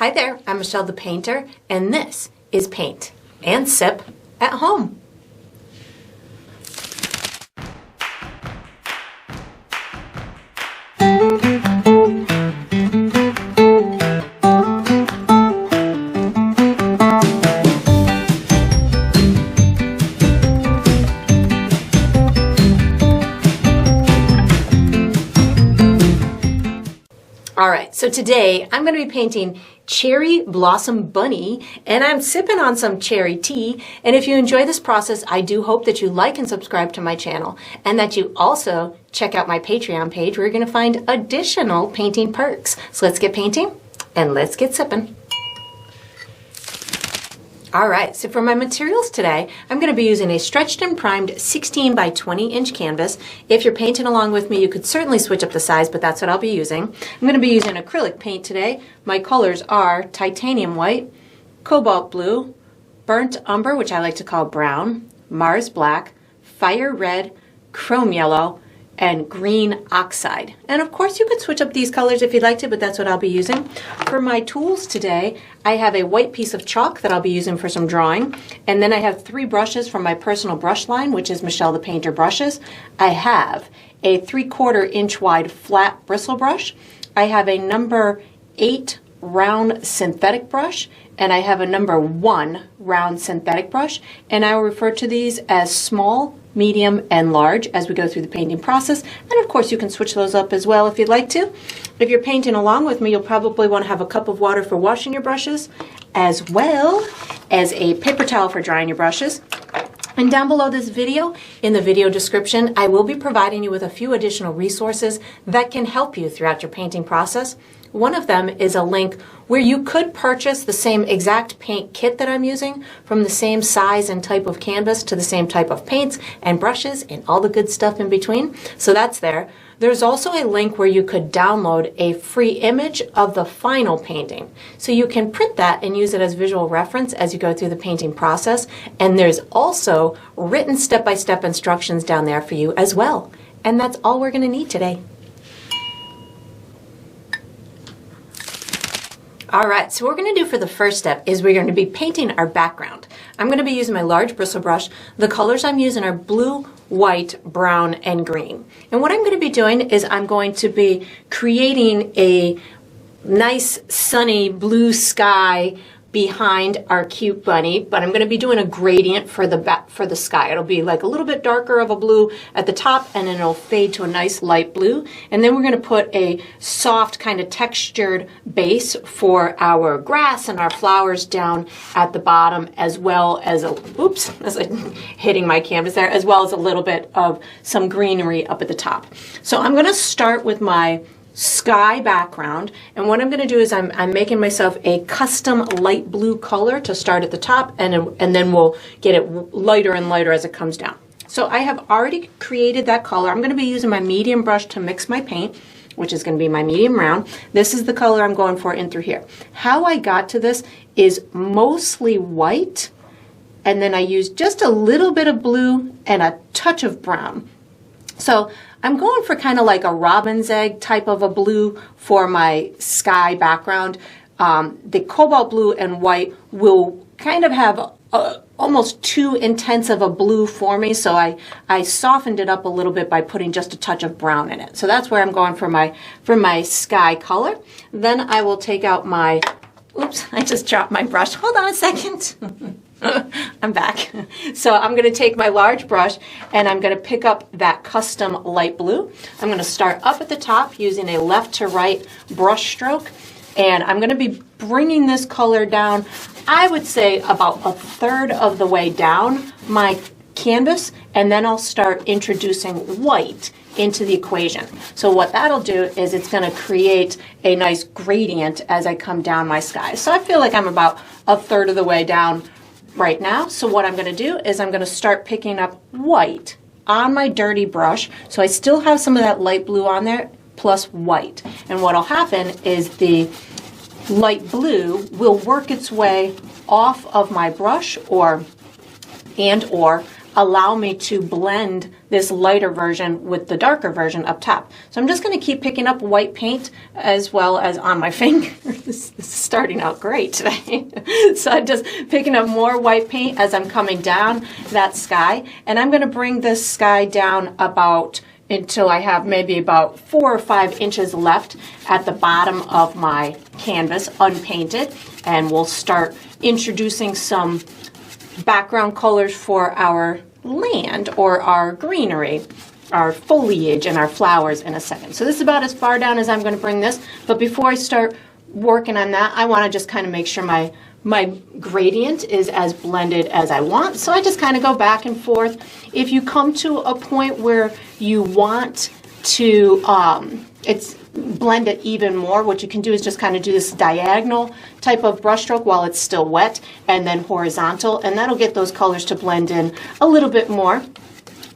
Hi there, I'm Michelle the Painter, and this is Paint and Sip at Home. Alright, so today I'm going to be painting Cherry Blossom Bunny, and I'm sipping on some cherry tea. And if you enjoy this process, I do hope that you like and subscribe to my channel, and that you also check out my Patreon page where you're going to find additional painting perks. So let's get painting and let's get sipping. Alright, so for my materials today, I'm going to be using a stretched and primed 16 by 20 inch canvas. If you're painting along with me, you could certainly switch up the size, but that's what I'll be using. I'm going to be using acrylic paint today. My colors are titanium white, cobalt blue, burnt umber, which I like to call brown, Mars black, fire red, chrome yellow, and green oxide. And of course you could switch up these colors if you'd like to, but that's what I'll be using. For my tools today, I have a white piece of chalk that I'll be using for some drawing. And then I have 3 brushes from my personal brush line, which is Michelle the Painter brushes. I have a 3/4 inch wide flat bristle brush. I have a number 8 round synthetic brush, and I have a number 1 round synthetic brush. And I will refer to these as small, medium, and large as we go through the painting process. And of course you can switch those up as well if you'd like to. If you're painting along with me, you'll probably want to have a cup of water for washing your brushes, as well as a paper towel for drying your brushes. And down below this video, in the video description, I will be providing you with a few additional resources that can help you throughout your painting process. One of them is a link where you could purchase the same exact paint kit that I'm using, from the same size and type of canvas to the same type of paints and brushes and all the good stuff in between. So that's there. There's also a link where you could download a free image of the final painting. So you can print that and use it as visual reference as you go through the painting process. And there's also written step-by-step instructions down there for you as well. And that's all we're going to need today. Alright, so what we're going to do for the first step is we're going to be painting our background. I'm going to be using my large bristle brush. The colors I'm using are blue, white, brown, and green. And what I'm going to be doing is I'm going to be creating a nice sunny blue sky behind our cute bunny, but I'm going to be doing a gradient for the sky. It'll be like a little bit darker of a blue at the top, and then it'll fade to a nice light blue. And then we're going to put a soft kind of textured base for our grass and our flowers down at the bottom, as well as as I'm hitting my canvas there, as well as a little bit of some greenery up at the top. So I'm going to start with my sky background, and what I'm going to do is I'm making myself a custom light blue color to start at the top, and then we'll get it lighter and lighter as it comes down. So I have already created that color. I'm going to be using my medium brush to mix my paint, which is going to be my medium round. This is the color I'm going for in through here. How I got to this is mostly white, and then I used just a little bit of blue and a touch of brown. So I'm going for kind of like a robin's egg type of a blue for my sky background. The cobalt blue and white will kind of have almost too intense of a blue for me, so I softened it up a little bit by putting just a touch of brown in it. So that's where I'm going for my sky color. Then I will take out my, oops, I just dropped my brush. Hold on a second. I'm back. So I'm going to take my large brush and I'm going to pick up that custom light blue. I'm going to start up at the top using a left to right brush stroke, and I'm going to be bringing this color down, I would say about 1/3 of the way down my canvas, and then I'll start introducing white into the equation. So what that'll do is it's going to create a nice gradient as I come down my sky. So I feel like I'm about 1/3 of the way down right now. So what I'm going to do is I'm going to start picking up white on my dirty brush. So I still have some of that light blue on there plus white. And what'll happen is the light blue will work its way off of my brush, or allow me to blend this lighter version with the darker version up top. So I'm just going to keep picking up white paint as well as on my finger. This is starting out great today. So I'm just picking up more white paint as I'm coming down that sky. And I'm going to bring this sky down about until I have maybe about 4 or 5 inches left at the bottom of my canvas, unpainted. And we'll start introducing some background colors for our land or our greenery, our foliage and our flowers in a second. So this is about as far down as I'm going to bring this. But before I start working on that, I want to just kind of make sure my gradient is as blended as I want. So I just kind of go back and forth. If you come to a point where you want to blend it even more, what you can do is just kind of do this diagonal type of brushstroke while it's still wet, and then horizontal, and that'll get those colors to blend in a little bit more.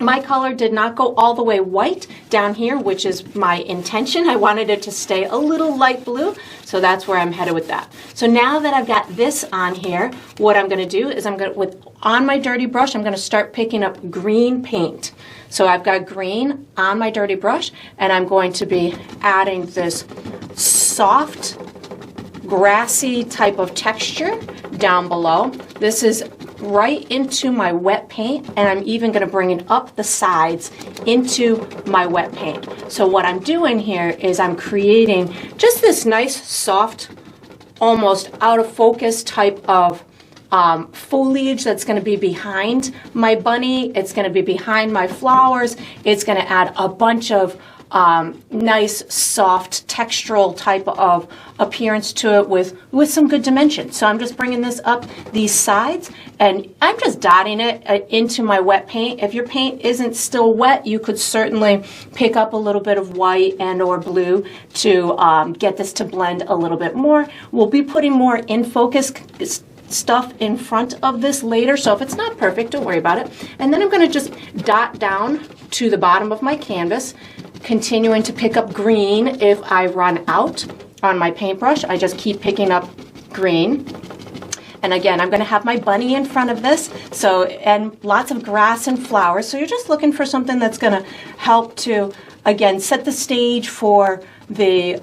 My color did not go all the way white down here, which is my intention. I wanted it to stay a little light blue, so that's where I'm headed with that. So now that I've got this on here, what I'm going to do is on my dirty brush, I'm going to start picking up green paint. So I've got green on my dirty brush, and I'm going to be adding this soft, grassy type of texture down below. This is right into my wet paint, and I'm even going to bring it up the sides into my wet paint. So what I'm doing here is I'm creating just this nice, soft, almost out of focus type of foliage that's going to be behind my bunny. It's going to be behind my flowers. It's going to add a bunch of nice, soft, textural type of appearance to it with some good dimension. So I'm just bringing this up these sides, and I'm just dotting it into my wet paint. If your paint isn't still wet, you could certainly pick up a little bit of white and or blue to get this to blend a little bit more. We'll be putting more in focus stuff in front of this later, so if it's not perfect, don't worry about it. And then I'm going to just dot down to the bottom of my canvas, continuing to pick up green. If I run out on my paintbrush, I just keep picking up green. And again, I'm going to have my bunny in front of this, and lots of grass and flowers. So you're just looking for something that's going to help to, again, set the stage for the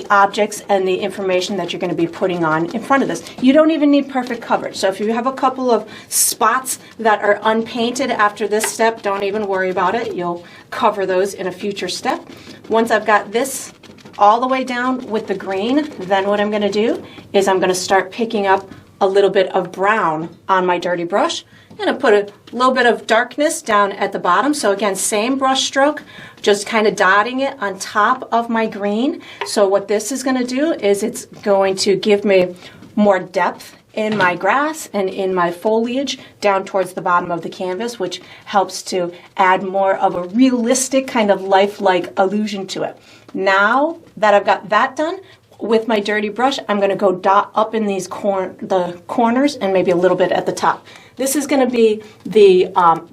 objects and the information that you're going to be putting on in front of this. You don't even need perfect coverage. So if you have a couple of spots that are unpainted after this step, don't even worry about it. You'll cover those in a future step. Once I've got this all the way down with the green, then what I'm going to do is I'm going to start picking up a little bit of brown on my dirty brush. I'm going to put a little bit of darkness down at the bottom. So again, same brush stroke, just kind of dotting it on top of my green. So what this is going to do is it's going to give me more depth in my grass and in my foliage down towards the bottom of the canvas, which helps to add more of a realistic kind of lifelike illusion to it. Now that I've got that done, with my dirty brush, I'm going to go dot up in these the corners and maybe a little bit at the top. This is going to be the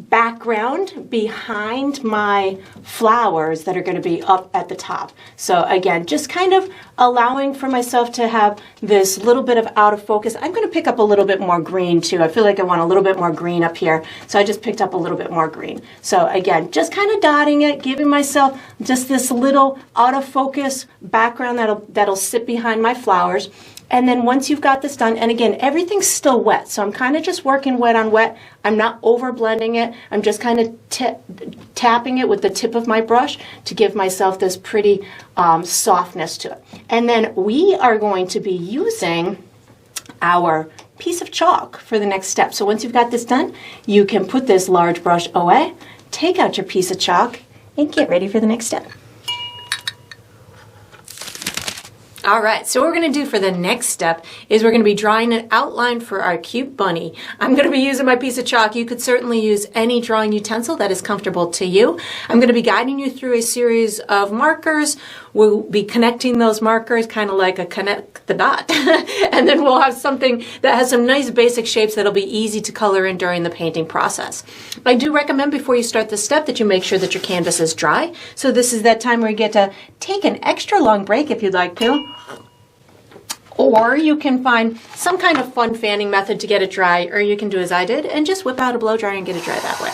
background behind my flowers that are going to be up at the top. So again, just kind of allowing for myself to have this little bit of out of focus. I'm going to pick up a little bit more green too. I feel like I want a little bit more green up here. So I just picked up a little bit more green. So again, just kind of dotting it, giving myself just this little out of focus background that'll sit behind my flowers. And then once you've got this done, and again, everything's still wet, so I'm kind of just working wet on wet. I'm not over blending it. I'm just kind of tapping it with the tip of my brush to give myself this pretty softness to it. And then we are going to be using our piece of chalk for the next step. So once you've got this done, you can put this large brush away, take out your piece of chalk, and get ready for the next step. All right, so what we're going to do for the next step is we're going to be drawing an outline for our cute bunny. I'm going to be using my piece of chalk. You could certainly use any drawing utensil that is comfortable to you. I'm going to be guiding you through a series of markers. We'll be connecting those markers kind of like a connect the dot. And then we'll have something that has some nice basic shapes that'll be easy to color in during the painting process. I do recommend before you start this step that you make sure that your canvas is dry. So this is that time where you get to take an extra long break if you'd like to. Or you can find some kind of fun fanning method to get it dry, or you can do as I did and just whip out a blow dryer and get it dry that way.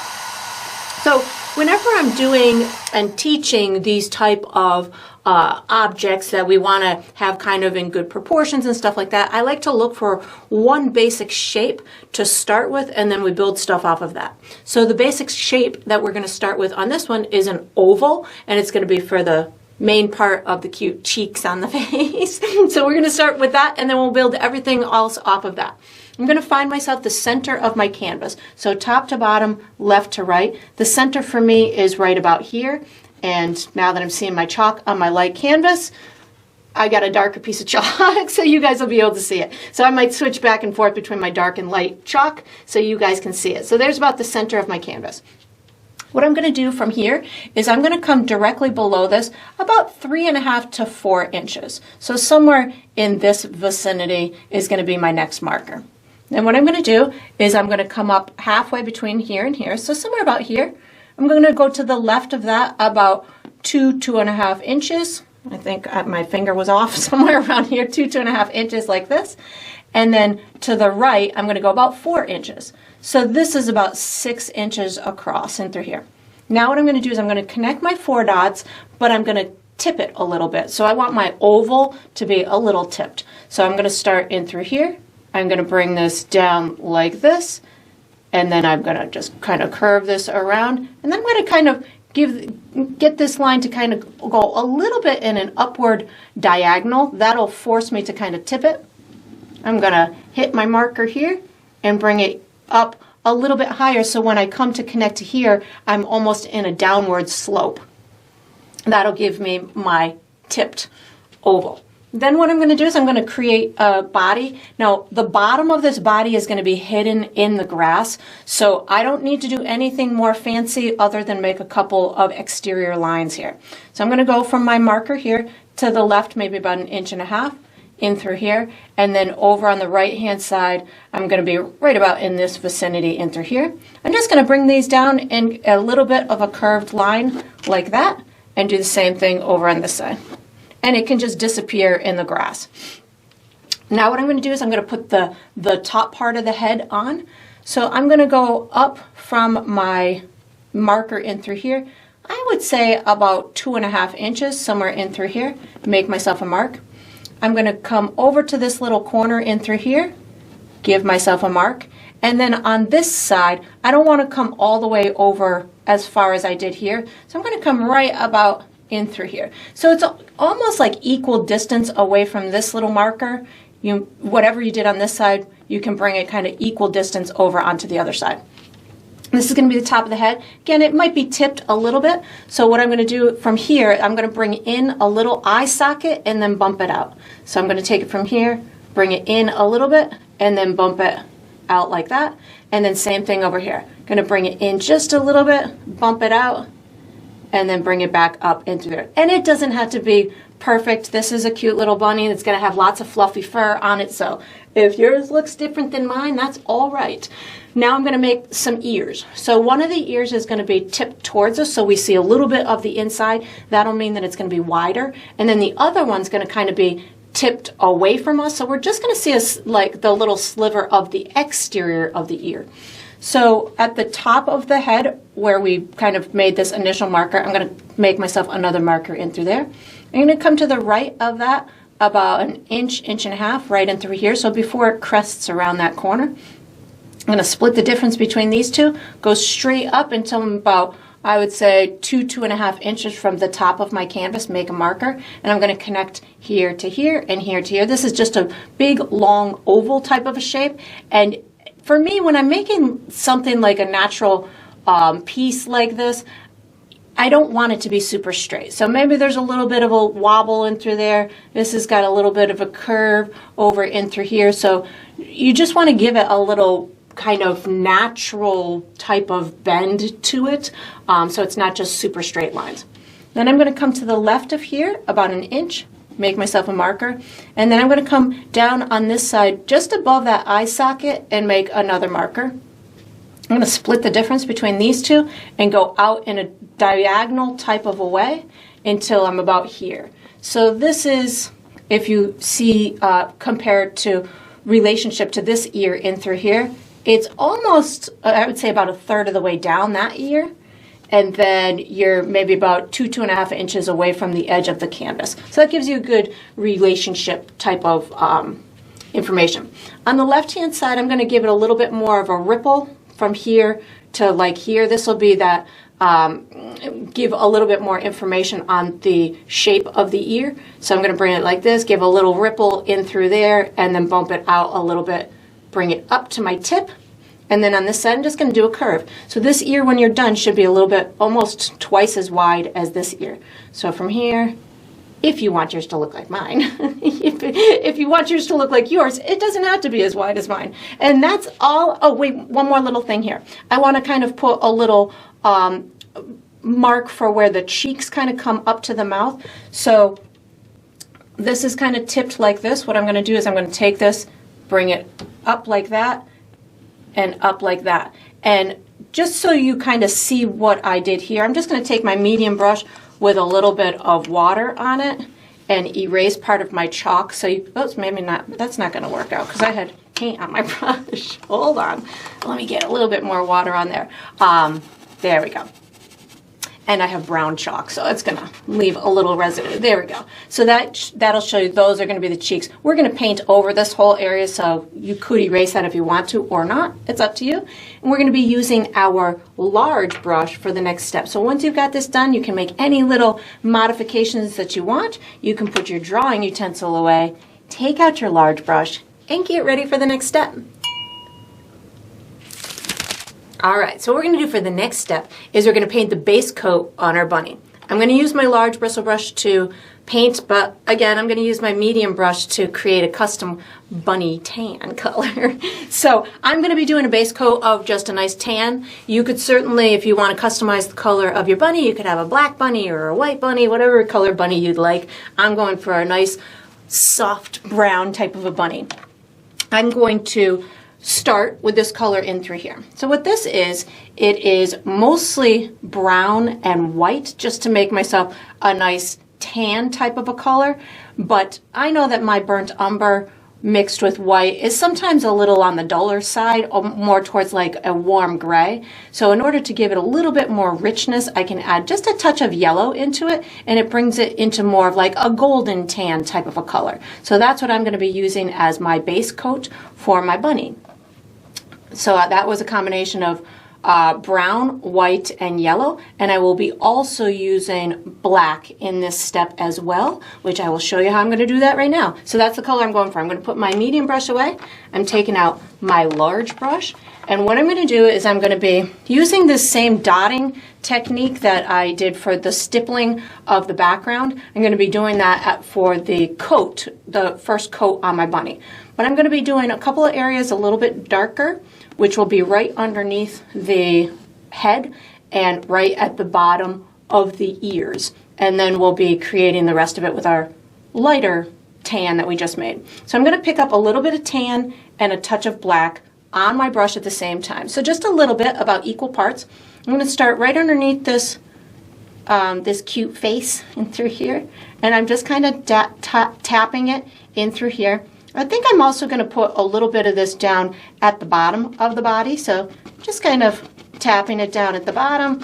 So whenever I'm doing and teaching these type of objects that we want to have kind of in good proportions and stuff like that, I like to look for one basic shape to start with, and then we build stuff off of that. So the basic shape that we're going to start with on this one is an oval, and it's going to be for the main part of the cute cheeks on the face. So we're going to start with that, and then we'll build everything else off of that. I'm going to find myself the center of my canvas. So top to bottom, left to right. The center for me is right about here. And now that I'm seeing my chalk on my light canvas, I got a darker piece of chalk, so you guys will be able to see it. So I might switch back and forth between my dark and light chalk so you guys can see it. So there's about the center of my canvas. What I'm going to do from here is I'm going to come directly below this about 3.5 to 4 inches. So somewhere in this vicinity is going to be my next marker. And what I'm going to do is I'm going to come up halfway between here and here. So somewhere about here. I'm going to go to the left of that about 2.5 inches. I think my finger was off somewhere around here, 2.5 inches like this. And then to the right, I'm going to go about 4 inches. So this is about 6 inches across and through here. Now what I'm going to do is I'm going to connect my 4 dots, but I'm going to tip it a little bit. So I want my oval to be a little tipped. So I'm going to start in through here. I'm going to bring this down like this. And then I'm going to just kind of curve this around. And then I'm going to kind of get this line to kind of go a little bit in an upward diagonal. That'll force me to kind of tip it. I'm going to hit my marker here and bring it up a little bit higher, so when I come to connect to here, I'm almost in a downward slope. That'll give me my tipped oval. Then what I'm going to do is I'm going to create a body. Now the bottom of this body is going to be hidden in the grass, so I don't need to do anything more fancy other than make a couple of exterior lines here. So I'm going to go from my marker here to the left, maybe about 1.5 inches. In through here, and then over on the right hand side I'm going to be right about in this vicinity in through here. I'm just going to bring these down in a little bit of a curved line like that and do the same thing over on this side, and it can just disappear in the grass. Now what I'm going to do is I'm going to put the top part of the head on. So I'm going to go up from my marker in through here, I would say about 2.5 inches, somewhere in through here, make myself a mark. I'm going to come over to this little corner in through here, give myself a mark, and then on this side, I don't want to come all the way over as far as I did here, so I'm going to come right about in through here. So it's almost like equal distance away from this little marker. Whatever you did on this side, you can bring it kind of equal distance over onto the other side. This is going to be the top of the head. Again, it might be tipped a little bit. So what I'm going to do from here, I'm going to bring in a little eye socket and then bump it out. So I'm going to take it from here, bring it in a little bit, and then bump it out like that. And then same thing over here. Going to bring it in just a little bit, bump it out, and then bring it back up into there. And it doesn't have to be perfect. This is a cute little bunny that's going to have lots of fluffy fur on it. So if yours looks different than mine, that's all right. Now I'm going to make some ears. So one of the ears is going to be tipped towards us, so we see a little bit of the inside. That'll mean that it's going to be wider. And then the other one's going to kind of be tipped away from us, so we're just going to see like the little sliver of the exterior of the ear. So at the top of the head, where we kind of made this initial marker, I'm going to make myself another marker in through there. I'm going to come to the right of that about 1 inch, 1.5 inches, right in through here, so before it crests around that corner. I'm going to split the difference between these two, go straight up until I'm about, I would say, 2.5 inches from the top of my canvas, make a marker, and I'm going to connect here to here and here to here. This is just a big, long oval type of a shape, and for me, when I'm making something like a natural piece like this, I don't want it to be super straight. So maybe there's a little bit of a wobble in through there. This has got a little bit of a curve over in through here. So you just want to give it a little kind of natural type of bend to it, so it's not just super straight lines. Then I'm going to come to the left of here about 1 inch, make myself a marker, and then I'm going to come down on this side just above that eye socket and make another marker. I'm going to split the difference between these two and go out in a diagonal type of a way until I'm about here. So this is if you see compared to relationship to this ear in through here, it's almost, I would say about a third of the way down that ear. And then you're maybe about 2.5 inches away from the edge of the canvas. So that gives you a good relationship type of information. On the left-hand side, I'm going to give it a little bit more of a ripple from here to like here. This will be that, give a little bit more information on the shape of the ear. So I'm going to bring it like this, give a little ripple in through there, and then bump it out a little bit, bring it up to my tip. And then on this side, I'm just going to do a curve. So this ear, when you're done, should be a little bit, almost twice as wide as this ear. So from here, if you want yours to look like mine, if you want yours to look like yours, it doesn't have to be as wide as mine. And that's all. Oh, wait, one more little thing here. I want to kind of put a little mark for where the cheeks kind of come up to the mouth. So this is kind of tipped like this. What I'm going to do is I'm going to take this, bring it up like that, and up like that. And just so you kind of see what I did here, I'm just going to take my medium brush with a little bit of water on it and erase part of my chalk. So you, oops, maybe not, that's not going to work out because I had paint on my brush. Hold on. Let me get a little bit more water on there. There we go. And I have brown chalk, so it's going to leave a little residue. There we go. So that'll show you those are going to be the cheeks. We're going to paint over this whole area, so you could erase that if you want to or not. It's up to you. And we're going to be using our large brush for the next step. So once you've got this done, you can make any little modifications that you want. You can put your drawing utensil away, take out your large brush, and get ready for the next step. All right, so what we're going to do for the next step is we're going to paint the base coat on our bunny. I'm going to use my large bristle brush to paint, but again, I'm going to use my medium brush to create a custom bunny tan color. So I'm going to be doing a base coat of just a nice tan. You could certainly, if you want to customize the color of your bunny, you could have a black bunny or a white bunny, whatever color bunny you'd like. I'm going for a nice soft brown type of a bunny. I'm going to start with this color in through here. So what this is, it is mostly brown and white just to make myself a nice tan type of a color. But I know that my burnt umber mixed with white is sometimes a little on the duller side, or more towards like a warm gray. So in order to give it a little bit more richness, I can add just a touch of yellow into it, and it brings it into more of like a golden tan type of a color. So that's what I'm going to be using as my base coat for my bunny. So that was a combination of brown, white, and yellow, and I will be also using black in this step as well, which I will show you how I'm going to do that right now. So that's the color I'm going for. I'm going to put my medium brush away. I'm taking out my large brush, and what I'm going to do is I'm going to be using this same dotting technique that I did for the stippling of the background. I'm going to be doing that for the coat, the first coat on my bunny. But I'm going to be doing a couple of areas a little bit darker, which will be right underneath the head and right at the bottom of the ears. And then we'll be creating the rest of it with our lighter tan that we just made. So I'm going to pick up a little bit of tan and a touch of black on my brush at the same time. So just a little bit, about equal parts. I'm going to start right underneath this this cute face in through here, and I'm just kind of tapping it in through here. I think I'm also going to put a little bit of this down at the bottom of the body, so just kind of tapping it down at the bottom.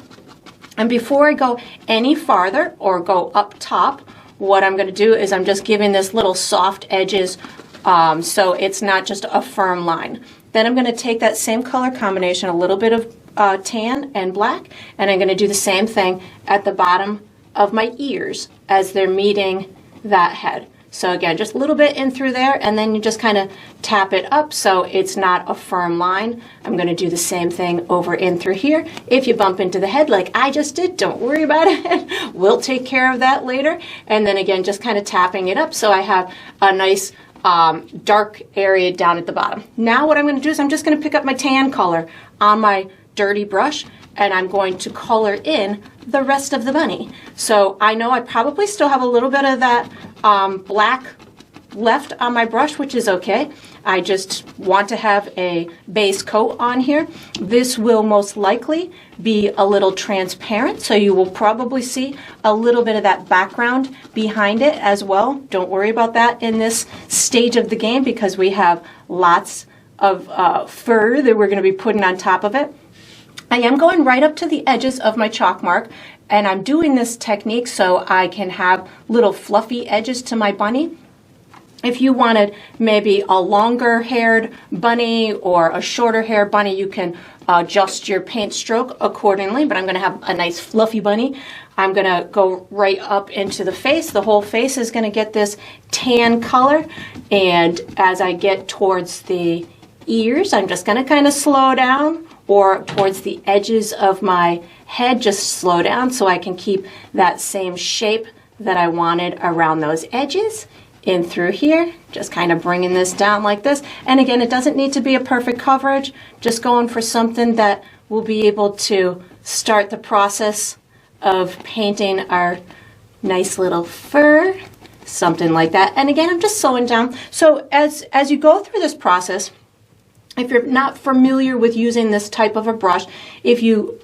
And before I go any farther or go up top, what I'm going to do is I'm just giving this little soft edges so it's not just a firm line. Then I'm going to take that same color combination, a little bit of tan and black, and I'm going to do the same thing at the bottom of my ears as they're meeting that head. So again, just a little bit in through there, and then you just kind of tap it up so it's not a firm line. I'm going to do the same thing over in through here. If you bump into the head like I just did, don't worry about it. We'll take care of that later. And then again, just kind of tapping it up so I have a nice dark area down at the bottom. Now what I'm going to do is I'm just going to pick up my tan color on my dirty brush, and I'm going to color in the rest of the bunny. So I know I probably still have a little bit of that black left on my brush, which is okay. I just want to have a base coat on here. This will most likely be a little transparent, so you will probably see a little bit of that background behind it as well. Don't worry about that in this stage of the game because we have lots of fur that we're going to be putting on top of it. I am going right up to the edges of my chalk mark, and I'm doing this technique so I can have little fluffy edges to my bunny. If you wanted maybe a longer haired bunny or a shorter haired bunny, you can adjust your paint stroke accordingly, but I'm going to have a nice fluffy bunny. I'm going to go right up into the face. The whole face is going to get this tan color, and as I get towards the ears, I'm just going to kind of slow down, or towards the edges of my head, just slow down so I can keep that same shape that I wanted around those edges. In through here, just kind of bringing this down like this. And again, it doesn't need to be a perfect coverage, just going for something that will be able to start the process of painting our nice little fur, something like that. And again, I'm just slowing down. So as you go through this process, if you're not familiar with using this type of a brush, if you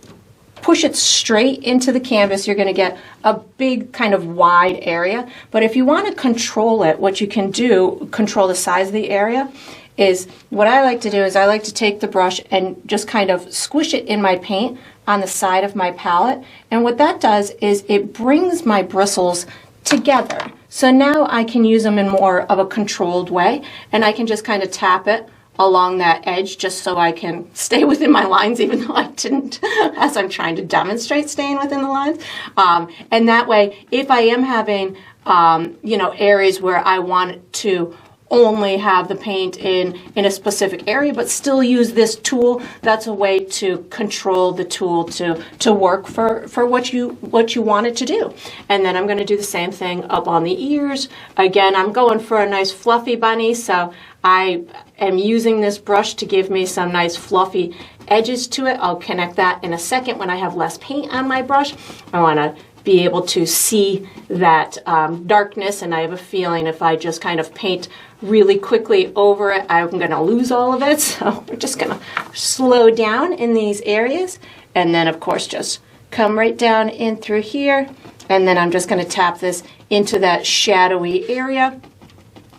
push it straight into the canvas, you're going to get a big kind of wide area. But if you want to control it, what you can do, control the size of the area, is what I like to do is I like to take the brush and just kind of squish it in my paint on the side of my palette. And what that does is it brings my bristles together. So now I can use them in more of a controlled way, and I can just kind of tap it along that edge just so I can stay within my lines, even though I didn't, as I'm trying to demonstrate staying within the lines. And that way, if I am having, areas where I want to only have the paint in a specific area, but still use this tool, that's a way to control the tool to work for what you want it to do. And then I'm going to do the same thing up on the ears. Again, I'm going for a nice fluffy bunny, so I am using this brush to give me some nice fluffy edges to it. I'll connect that in a second when I have less paint on my brush. I want to be able to see that darkness, and I have a feeling if I just kind of paint really quickly over it, I'm going to lose all of it. So we're just going to slow down in these areas, and then of course just come right down in through here, and then I'm just going to tap this into that shadowy area.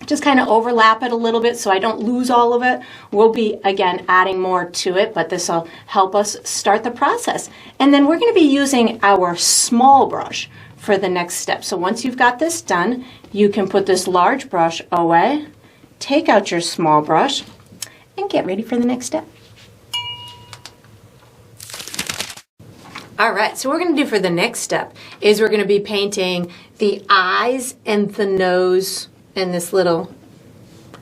Just kind of overlap it a little bit so I don't lose all of it. We'll be, again, adding more to it, but this will help us start the process. And then we're going to be using our small brush for the next step. So once you've got this done, you can put this large brush away, take out your small brush, and get ready for the next step. All right, so what we're going to do for the next step is we're going to be painting the eyes and the nose and this little,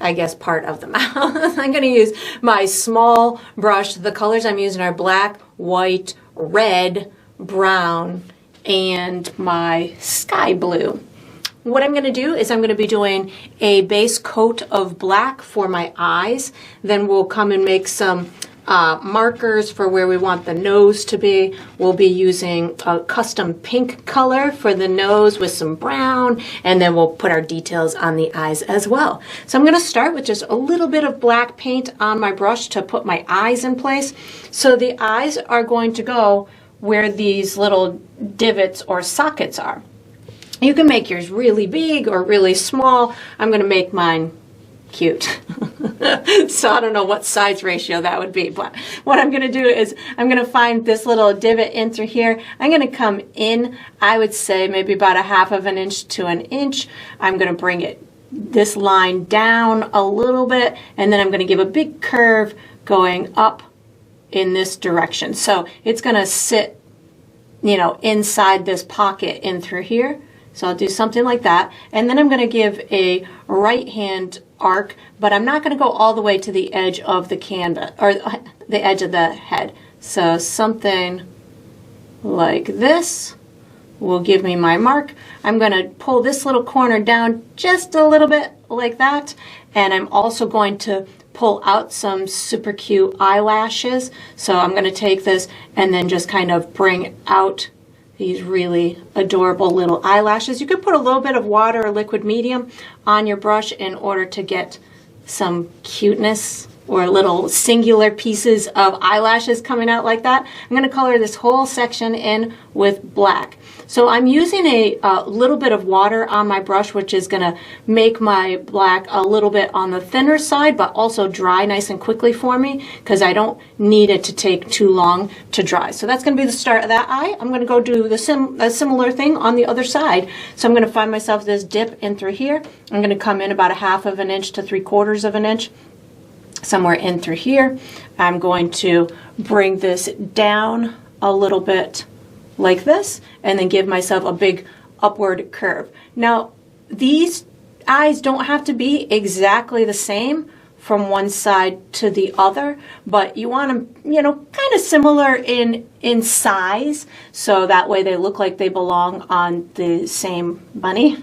I guess, part of the mouth. I'm going to use my small brush. The colors I'm using are black, white, red, brown, and my sky blue. What I'm going to do is I'm going to be doing a base coat of black for my eyes. Then we'll come and make some markers for where we want the nose to be. We'll be using a custom pink color for the nose with some brown, and then we'll put our details on the eyes as well. So I'm going to start with just a little bit of black paint on my brush to put my eyes in place. So the eyes are going to go where these little divots or sockets are. You can make yours really big or really small. I'm going to make mine cute. So I don't know what size ratio that would be, but what I'm going to do is I'm going to find this little divot in through here. I'm going to come in, I would say maybe about 1/2 inch to 1 inch. I'm going to bring it this line down a little bit, and then I'm going to give a big curve going up in this direction. So it's going to sit, inside this pocket in through here. So I'll do something like that. And then I'm going to give a right hand arc, but I'm not going to go all the way to the edge of the canvas or the edge of the head. So something like this will give me my mark. I'm going to pull this little corner down just a little bit like that. And I'm also going to pull out some super cute eyelashes. So I'm going to take this and then just kind of bring out these really adorable little eyelashes. You could put a little bit of water or liquid medium on your brush in order to get some cuteness or little singular pieces of eyelashes coming out like that. I'm going to color this whole section in with black. So I'm using a little bit of water on my brush, which is going to make my black a little bit on the thinner side, but also dry nice and quickly for me because I don't need it to take too long to dry. So that's going to be the start of that eye. I'm going to go do a similar thing on the other side. So I'm going to find myself this dip in through here. I'm going to come in about 1/2 inch to 3/4 of an inch. Somewhere in through here. I'm going to bring this down a little bit like this and then give myself a big upward curve. Now these eyes don't have to be exactly the same from one side to the other, but you want them, you know, kind of similar in size, so that way they look like they belong on the same bunny.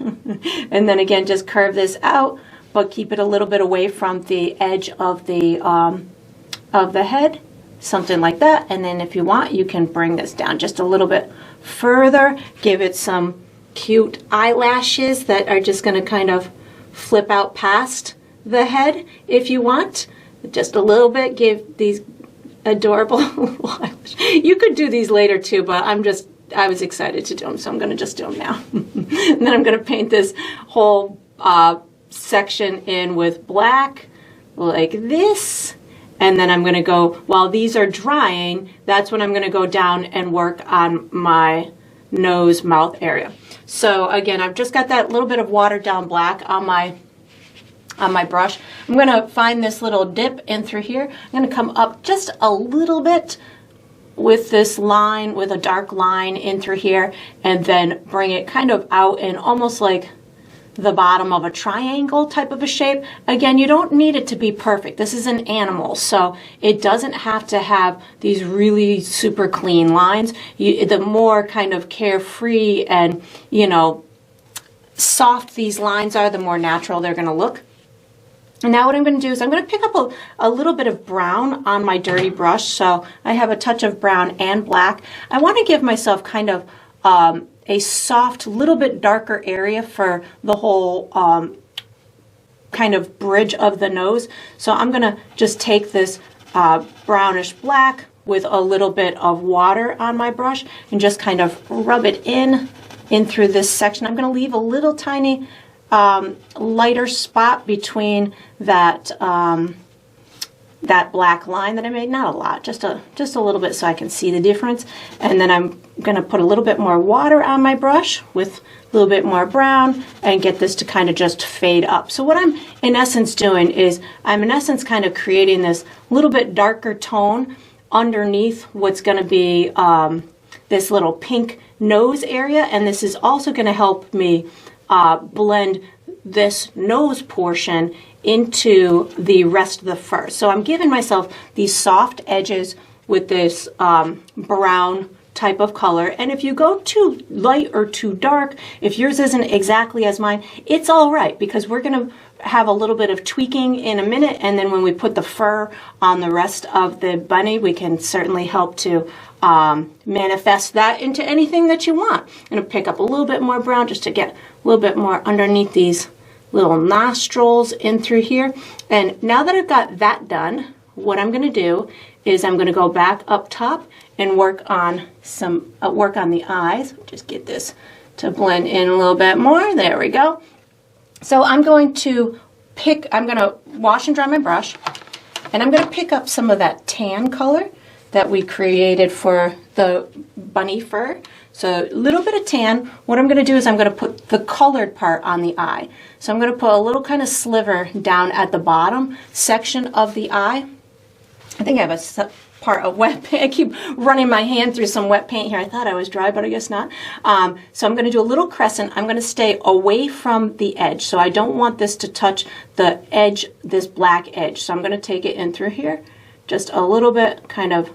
And then again, just curve this out, but keep it a little bit away from the edge of the head, something like that. And then if you want, you can bring this down just a little bit further, give it some cute eyelashes that are just going to kind of flip out past the head if you want. Just a little bit, give these adorable eyelashes. You could do these later too, but I was excited to do them, so I'm going to just do them now. And then I'm going to paint this whole section in with black like this, and then I'm going to go, while these are drying, that's when I'm going to go down and work on my nose mouth area. So again, I've just got that little bit of watered down black on my brush. I'm going to find this little dip in through here. I'm going to come up just a little bit with this line, with a dark line in through here, and then bring it kind of out in almost like the bottom of a triangle type of a shape. Again, you don't need it to be perfect. This is an animal, so it doesn't have to have these really super clean lines. The more kind of carefree and, you know, soft these lines are, the more natural they're going to look. And now what I'm going to do is I'm going to pick up a little bit of brown on my dirty brush. So I have a touch of brown and black. I want to give myself kind of a soft, little bit darker area for the whole kind of bridge of the nose. So I'm going to just take this brownish black with a little bit of water on my brush and just kind of rub it in through this section. I'm going to leave a little tiny lighter spot between that that black line that I made. Not a lot, just a little bit, so I can see the difference. And then I'm going to put a little bit more water on my brush with a little bit more brown and get this to kind of just fade up. So what I'm in essence doing is I'm in essence kind of creating this little bit darker tone underneath what's going to be this little pink nose area, and this is also going to help me blend this nose portion into the rest of the fur. So I'm giving myself these soft edges with this brown type of color. And if you go too light or too dark, if yours isn't exactly as mine, it's all right, because we're going to have a little bit of tweaking in a minute, and then when we put the fur on the rest of the bunny, we can certainly help to manifest that into anything that you want. I'm going to pick up a little bit more brown just to get a little bit more underneath these little nostrils in through here. And now that I've got that done, what I'm going to do is I'm going to go back up top and work on the eyes. Just get this to blend in a little bit more. There we go. So I'm going to wash and dry my brush, and I'm going to pick up some of that tan color that we created for the bunny fur. So a little bit of tan. What I'm going to do is I'm going to put the colored part on the eye. So I'm going to put a little kind of sliver down at the bottom section of the eye. I think I have a part of wet paint. I keep running my hand through some wet paint here. I thought I was dry, but I guess not. So I'm going to do a little crescent. I'm going to stay away from the edge. So I don't want this to touch the edge, this black edge. So I'm going to take it in through here, just a little bit, kind of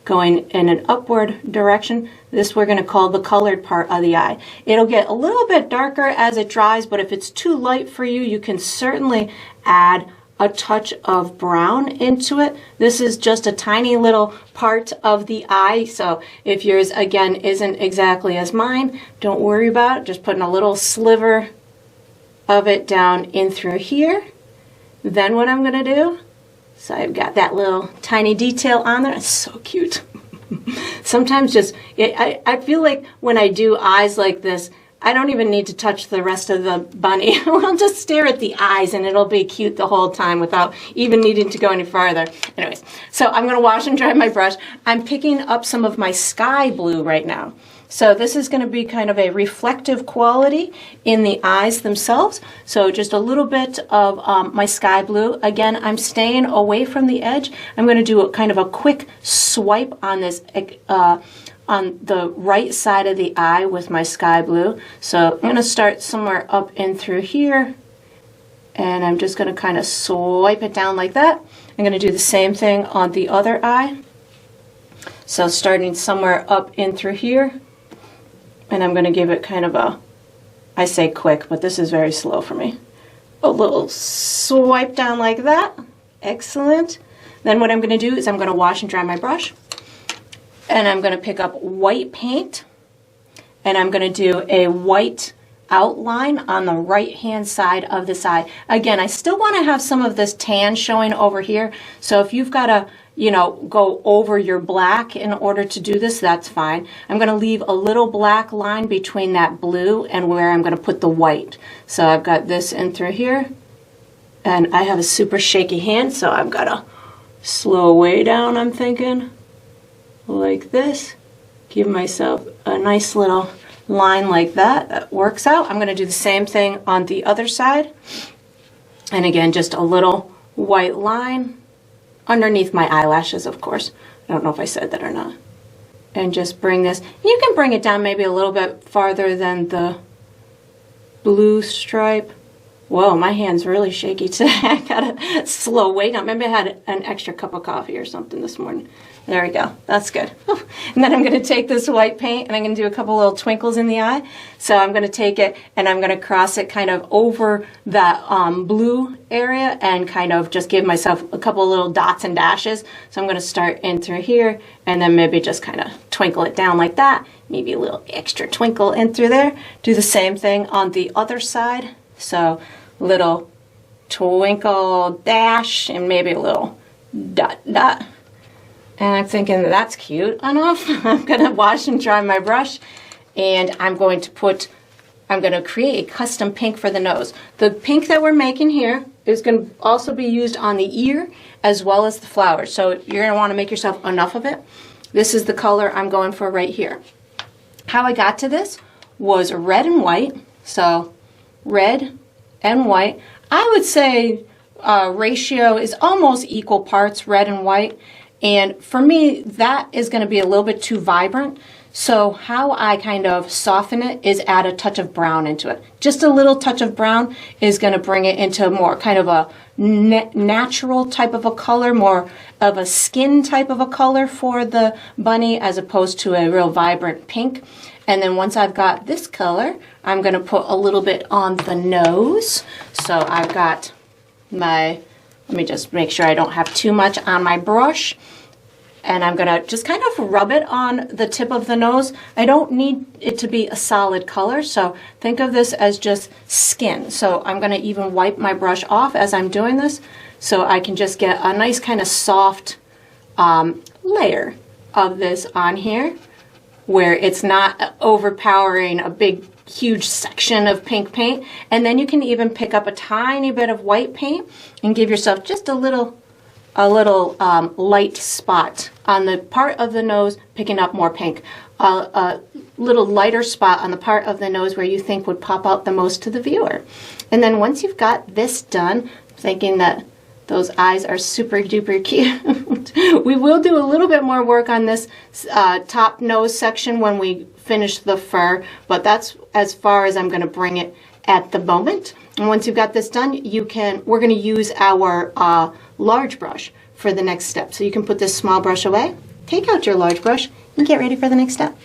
going in an upward direction. This we're going to call the colored part of the eye. It'll get a little bit darker as it dries, but if it's too light for you, you can certainly add a touch of brown into it. This is just a tiny little part of the eye, so if yours again isn't exactly as mine, don't worry about it. Just putting a little sliver of it down in through here. Then what I'm going to do, so I've got that little tiny detail on there. It's so cute. Sometimes I feel like when I do eyes like this, I don't even need to touch the rest of the bunny. I'll just stare at the eyes and it'll be cute the whole time without even needing to go any farther. Anyways, so I'm going to wash and dry my brush. I'm picking up some of my sky blue right now. So this is going to be kind of a reflective quality in the eyes themselves. So just a little bit of my sky blue. Again, I'm staying away from the edge. I'm going to do a kind of a quick swipe on this on the right side of the eye with my sky blue. So I'm going to start somewhere up in through here, and I'm just going to kind of swipe it down like that. I'm going to do the same thing on the other eye. So starting somewhere up in through here, and I'm going to give it kind of a, I say quick, but this is very slow for me, a little swipe down like that. Excellent. Then what I'm going to do is I'm going to wash and dry my brush, and I'm going to pick up white paint, and I'm going to do a white outline on the right hand side of this eye. Again, I still want to have some of this tan showing over here, so if you've got to, you know, go over your black in order to do this, that's fine. I'm going to leave a little black line between that blue and where I'm going to put the white. So I've got this in through here, and I have a super shaky hand, so I've got to slow way down, I'm thinking, like this. Give myself a nice little line like that. That works out. I'm going to do the same thing on the other side. And again, just a little white line underneath my eyelashes, of course. I don't know if I said that or not. And just bring this. You can bring it down maybe a little bit farther than the blue stripe. Whoa, my hand's really shaky today. I gotta slow way down. Maybe I had an extra cup of coffee or something this morning. There we go. That's good. And then I'm going to take this white paint and I'm going to do a couple little twinkles in the eye. So I'm going to take it and I'm going to cross it kind of over that blue area and kind of just give myself a couple little dots and dashes. So I'm going to start in through here and then maybe just kind of twinkle it down like that. Maybe a little extra twinkle in through there. Do the same thing on the other side. So little twinkle dash and maybe a little dot dot. And I'm thinking that's cute enough. I'm going to wash and dry my brush, and I'm going to create a custom pink for the nose. The pink that we're making here is going to also be used on the ear as well as the flowers. So you're going to want to make yourself enough of it. This is the color I'm going for right here. How I got to this was red and white. So red and white. I would say ratio is almost equal parts red and white. And for me, that is going to be a little bit too vibrant. So how I kind of soften it is add a touch of brown into it. Just a little touch of brown is going to bring it into more kind of a natural type of a color, more of a skin type of a color for the bunny as opposed to a real vibrant pink. And then once I've got this color, I'm going to put a little bit on the nose. So I've got my, let me just make sure I don't have too much on my brush. And I'm going to just kind of rub it on the tip of the nose. I don't need it to be a solid color, so think of this as just skin. So I'm going to even wipe my brush off as I'm doing this so I can just get a nice kind of soft layer of this on here where it's not overpowering a big huge section of pink paint. And then you can even pick up a tiny bit of white paint and give yourself just a little light spot on the part of the nose, picking up more pink. A little lighter spot on the part of the nose where you think would pop out the most to the viewer. And then once you've got this done, thinking that those eyes are super duper cute, we will do a little bit more work on this top nose section when we finish the fur, but that's as far as I'm going to bring it at the moment. And once you've got this done, we're going to use our large brush for the next step. So you can put this small brush away, take out your large brush, and get ready for the next step.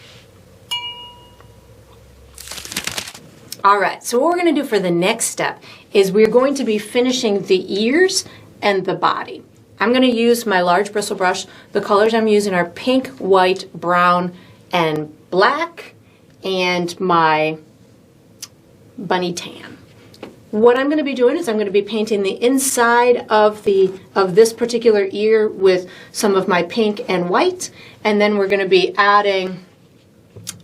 All right, so what we're going to do for the next step is we're going to be finishing the ears and the body. I'm going to use my large bristle brush. The colors I'm using are pink, white, brown, and black, and my bunny tan. What I'm going to be doing is I'm going to be painting the inside of this particular ear with some of my pink and white, and then we're going to be adding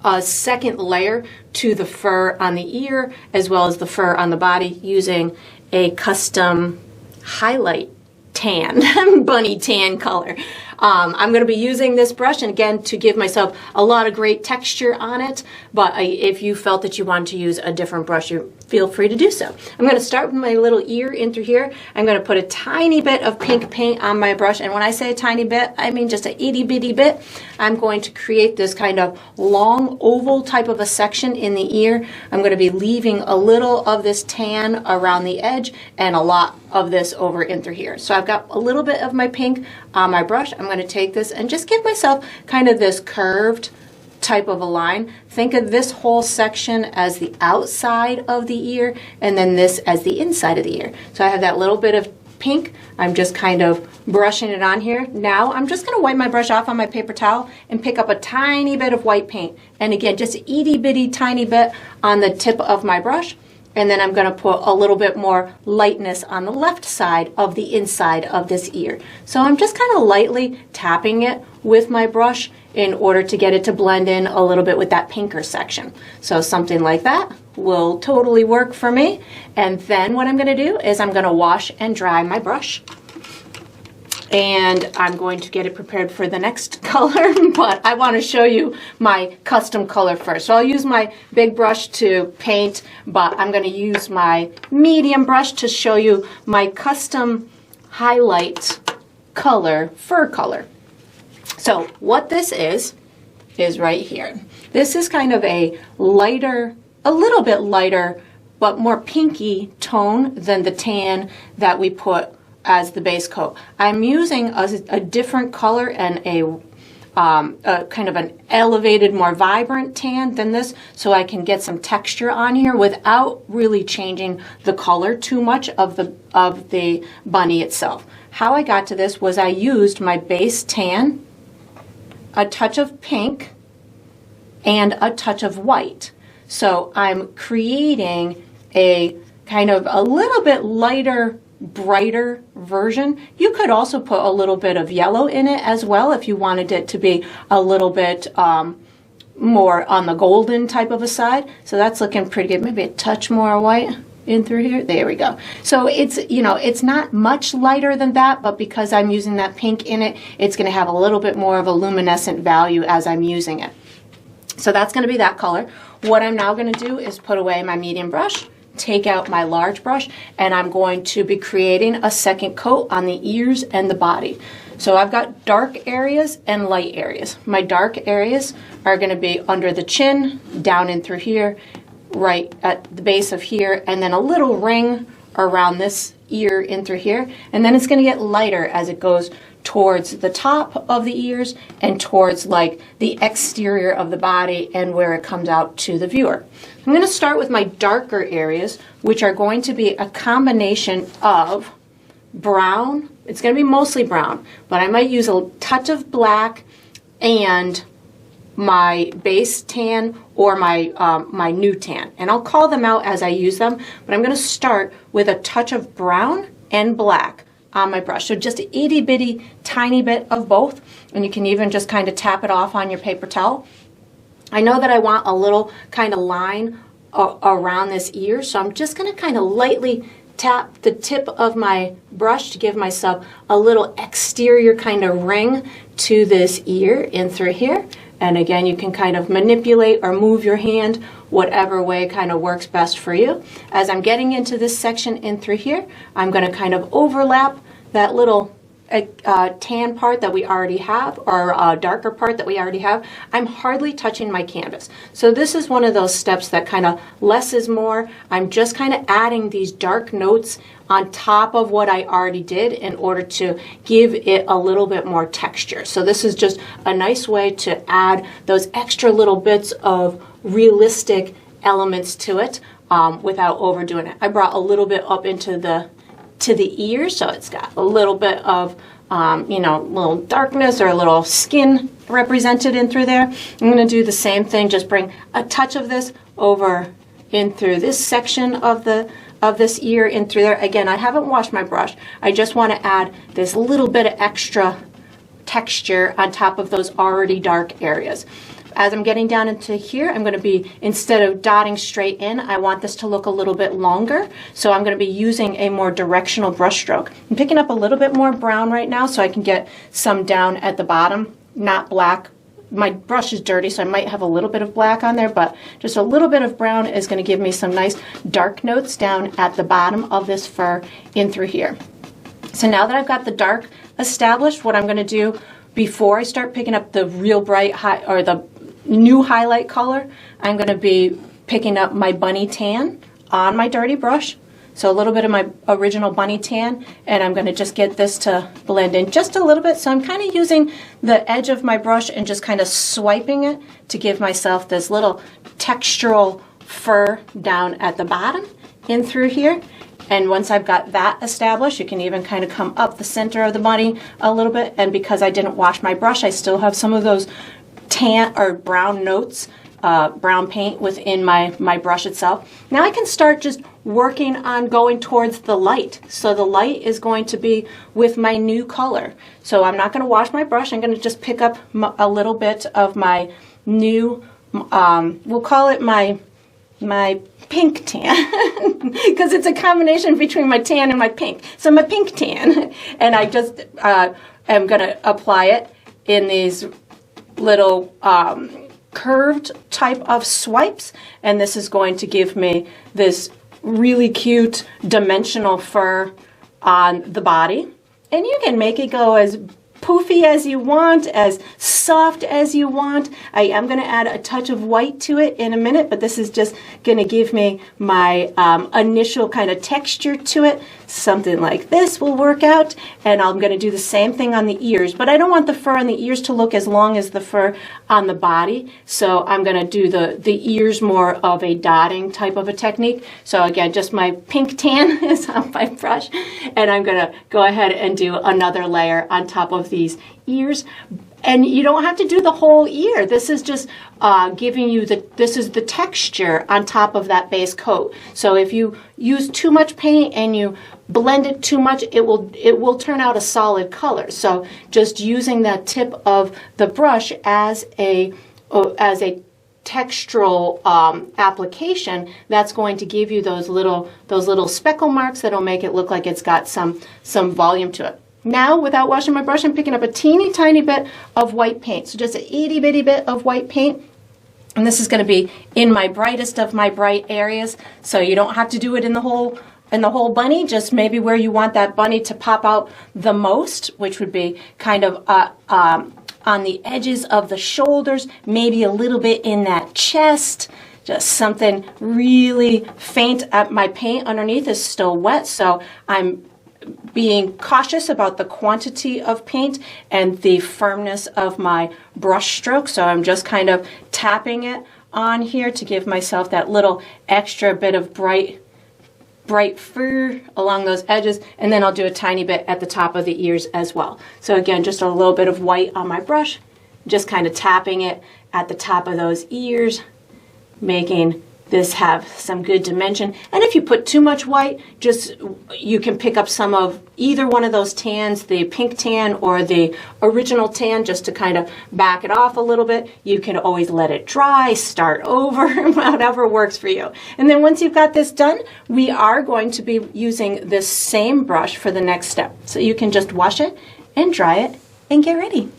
a second layer to the fur on the ear as well as the fur on the body using a custom highlight tan, bunny tan color. I'm going to be using this brush, and again, to give myself a lot of great texture on it, but if you felt that you wanted to use a different brush, you feel free to do so. I'm going to start with my little ear in through here. I'm going to put a tiny bit of pink paint on my brush, and when I say a tiny bit, I mean just a itty bitty bit. I'm going to create this kind of long oval type of a section in the ear. I'm going to be leaving a little of this tan around the edge and a lot of this over in through here. So I've got a little bit of my pink on my brush. I'm going to take this and just give myself kind of this curved type of a line. Think of this whole section as the outside of the ear, and then this as the inside of the ear. So I have that little bit of pink. I'm just kind of brushing it on here. Now I'm just going to wipe my brush off on my paper towel and pick up a tiny bit of white paint. And again, just a itty bitty tiny bit on the tip of my brush. And then I'm going to put a little bit more lightness on the left side of the inside of this ear. So I'm just kind of lightly tapping it with my brush in order to get it to blend in a little bit with that pinker section. So something like that will totally work for me. And then what I'm going to do is I'm going to wash and dry my brush. And I'm going to get it prepared for the next color, but I want to show you my custom color first. So I'll use my big brush to paint, but I'm going to use my medium brush to show you my custom highlight color, fur color. So what this is right here. This is kind of a lighter, a little bit lighter, but more pinky tone than the tan that we put as the base coat. I'm using a different color and a kind of an elevated, more vibrant tan than this, so I can get some texture on here without really changing the color too much of the bunny itself. How I got to this was I used my base tan, a touch of pink, and a touch of white. So I'm creating a kind of a little bit lighter, brighter version. You could also put a little bit of yellow in it as well if you wanted it to be a little bit more on the golden type of a side. So that's looking pretty good. Maybe a touch more white in through here. There we go. So it's, you know, it's not much lighter than that, but because I'm using that pink in it, it's going to have a little bit more of a luminescent value as I'm using it. So that's going to be that color. What I'm now going to do is put away my medium brush, take out my large brush, and I'm going to be creating a second coat on the ears and the body. So I've got dark areas and light areas. My dark areas are going to be under the chin, down in through here, right at the base of here, and then a little ring around this ear in through here. And then it's going to get lighter as it goes towards the top of the ears and towards like the exterior of the body and where it comes out to the viewer. I'm going to start with my darker areas, which are going to be a combination of brown. It's going to be mostly brown, but I might use a touch of black and my base tan or my new tan. And I'll call them out as I use them, but I'm going to start with a touch of brown and black on my brush. So just an itty bitty tiny bit of both, and you can even just kind of tap it off on your paper towel. I know that I want a little kind of line around this ear, so I'm just going to kind of lightly tap the tip of my brush to give myself a little exterior kind of ring to this ear in through here. And again, you can kind of manipulate or move your hand whatever way kind of works best for you. As I'm getting into this section in through here, I'm going to kind of overlap that little tan part that we already have, or a darker part that we already have. I'm hardly touching my canvas. So this is one of those steps that kind of less is more. I'm just kind of adding these dark notes on top of what I already did in order to give it a little bit more texture. So this is just a nice way to add those extra little bits of realistic elements to it without overdoing it. I brought a little bit up into the to the ears, so it's got a little bit of, you know, little darkness or a little skin represented in through there. I'm going to do the same thing, just bring a touch of this over in through this section of this ear in through there. Again, I haven't washed my brush. I just want to add this little bit of extra texture on top of those already dark areas. As I'm getting down into here, I'm going to be, instead of dotting straight in, I want this to look a little bit longer. So I'm going to be using a more directional brush stroke. I'm picking up a little bit more brown right now so I can get some down at the bottom, not black. My brush is dirty, so I might have a little bit of black on there, but just a little bit of brown is going to give me some nice dark notes down at the bottom of this fur in through here. So now that I've got the dark established, what I'm going to do before I start picking up the real bright high or the new highlight color, I'm going to be picking up my bunny tan on my dirty brush. So a little bit of my original bunny tan, and I'm going to just get this to blend in just a little bit. So I'm kind of using the edge of my brush and just kind of swiping it to give myself this little textural fur down at the bottom in through here. And once I've got that established, you can even kind of come up the center of the bunny a little bit. And because I didn't wash my brush, I still have some of those tan or brown notes, brown paint within my brush itself. Now I can start just working on going towards the light. So the light is going to be with my new color. So I'm not going to wash my brush. I'm going to just pick up a little bit of my new, we'll call it my pink tan, because it's a combination between my tan and my pink. So my pink tan, and I just am going to apply it in these little curved type of swipes, and this is going to give me this really cute dimensional fur on the body. And you can make it go as poofy as you want, as soft as you want. I am going to add a touch of white to it in a minute, but this is just going to give me my initial kind of texture to it. Something like this will work out, and I'm going to do the same thing on the ears, but I don't want the fur on the ears to look as long as the fur on the body, so I'm going to do the ears more of a dotting type of a technique. So again, just my pink tan is on my brush, and I'm going to go ahead and do another layer on top of these ears. And you don't have to do the whole ear. This is just giving you this is the texture on top of that base coat. So if you use too much paint and you blend it too much, it will turn out a solid color. So just using that tip of the brush as a textural application, that's going to give you those little speckle marks that'll make it look like it's got some volume to it. Now, without washing my brush, I'm picking up a teeny tiny bit of white paint. So just an itty bitty bit of white paint. And this is going to be in my brightest of my bright areas. So you don't have to do it in the whole bunny, just maybe where you want that bunny to pop out the most, which would be kind of on the edges of the shoulders, maybe a little bit in that chest. Just something really faint. My paint underneath is still wet, so I'm being cautious about the quantity of paint and the firmness of my brush stroke. So I'm just kind of tapping it on here to give myself that little extra bit of bright fur along those edges, and then I'll do a tiny bit at the top of the ears as well. So again, just a little bit of white on my brush, just kind of tapping it at the top of those ears, making this have some good dimension. And if you put too much white, you can pick up some of either one of those tans, the pink tan or the original tan, just to kind of back it off a little bit. You can always let it dry, start over, whatever works for you. And then once you've got this done, we are going to be using this same brush for the next step. So you can just wash it and dry it and get ready.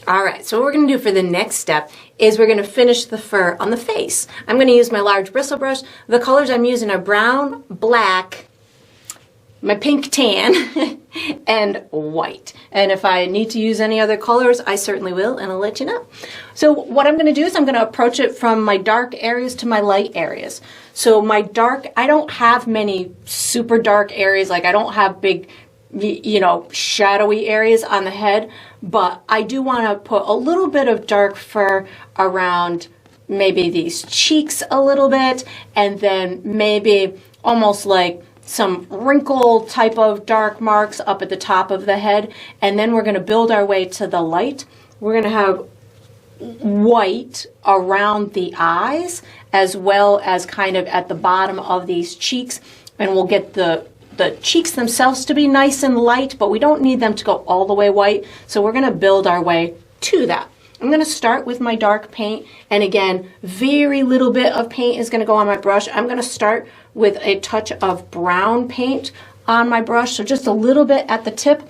All right, so what we're going to do for the next step is we're going to finish the fur on the face. I'm going to use my large bristle brush. The colors I'm using are brown, black, my pink tan, and white. And if I need to use any other colors, I certainly will, and I'll let you know. So what I'm going to do is I'm going to approach it from my dark areas to my light areas. So my dark, I don't have many super dark areas, like I don't have big, shadowy areas on the head, but I do want to put a little bit of dark fur around maybe these cheeks a little bit, and then maybe almost like some wrinkle type of dark marks up at the top of the head. And then we're going to build our way to the light. We're going to have white around the eyes as well as kind of at the bottom of these cheeks. And we'll get the cheeks themselves to be nice and light, but we don't need them to go all the way white. So we're going to build our way to that. I'm going to start with my dark paint, and again, very little bit of paint is going to go on my brush. I'm going to start with a touch of brown paint on my brush, so just a little bit at the tip.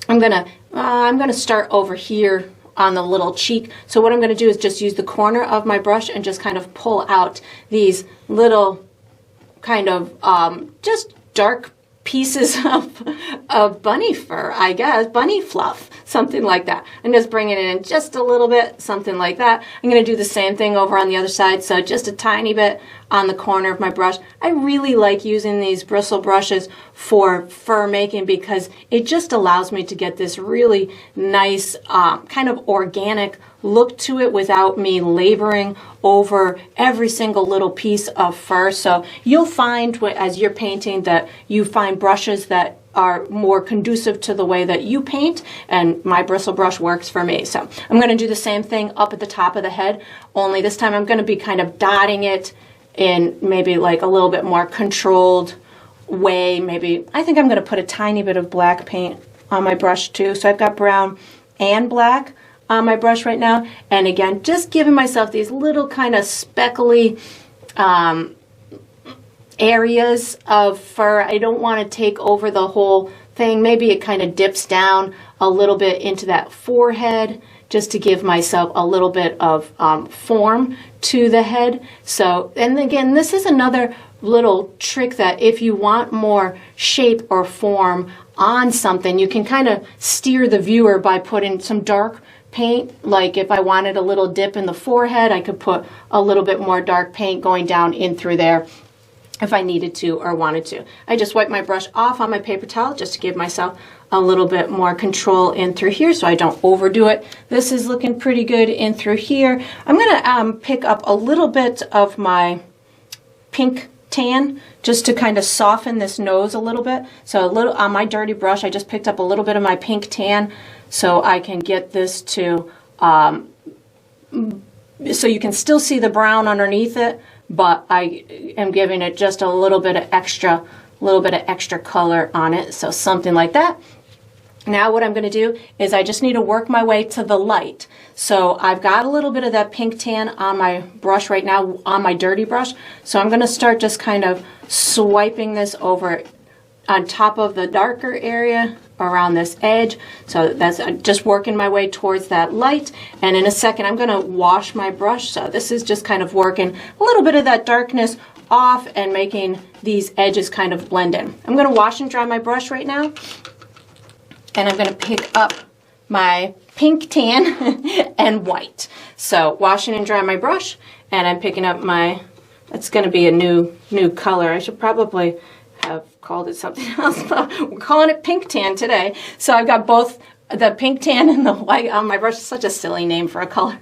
I'm going to start over here on the little cheek. So what I'm going to do is just use the corner of my brush and just kind of pull out these little kind of just dark pieces of bunny fur, I guess, bunny fluff, something like that. And just bring it in just a little bit, something like that. I'm going to do the same thing over on the other side, so just a tiny bit on the corner of my brush. I really like using these bristle brushes for fur making because it just allows me to get this really nice kind of organic look to it without me laboring over every single little piece of fur. So you'll find as you're painting that you find brushes that are more conducive to the way that you paint, and my bristle brush works for me. So I'm going to do the same thing up at the top of the head, only this time I'm going to be kind of dotting it in maybe like a little bit more controlled way. Maybe I think I'm going to put a tiny bit of black paint on my brush too. So I've got brown and black on my brush right now, and again just giving myself these little kind of speckly areas of fur. I don't want to take over the whole thing. Maybe it kind of dips down a little bit into that forehead just to give myself a little bit of form to the head. So, and again, this is another little trick that if you want more shape or form on something, you can kind of steer the viewer by putting some dark paint. Like if I wanted a little dip in the forehead, I could put a little bit more dark paint going down in through there if I needed to or wanted to. I just wipe my brush off on my paper towel just to give myself a little bit more control in through here so I don't overdo it. This is looking pretty good in through here. I'm going to pick up a little bit of my pink tan just to kind of soften this nose a little bit. So a little on my dirty brush, I just picked up a little bit of my pink tan so I can get this to, so you can still see the brown underneath it, but I am giving it just a little bit of extra color on it. So something like that. Now what I'm going to do is I just need to work my way to the light. So I've got a little bit of that pink tan on my brush right now, on my dirty brush. So I'm going to start just kind of swiping this over on top of the darker area around this edge. So that's just working my way towards that light. And in a second, I'm going to wash my brush. So this is just kind of working a little bit of that darkness off and making these edges kind of blend in. I'm going to wash and dry my brush right now. And I'm going to pick up my pink, tan, and white. So washing and drying my brush, and I'm picking up my, it's going to be a new color. I should probably have called it something else, but we're calling it pink tan today. So I've got both the pink tan and the white on my brush. It's such a silly name for a color.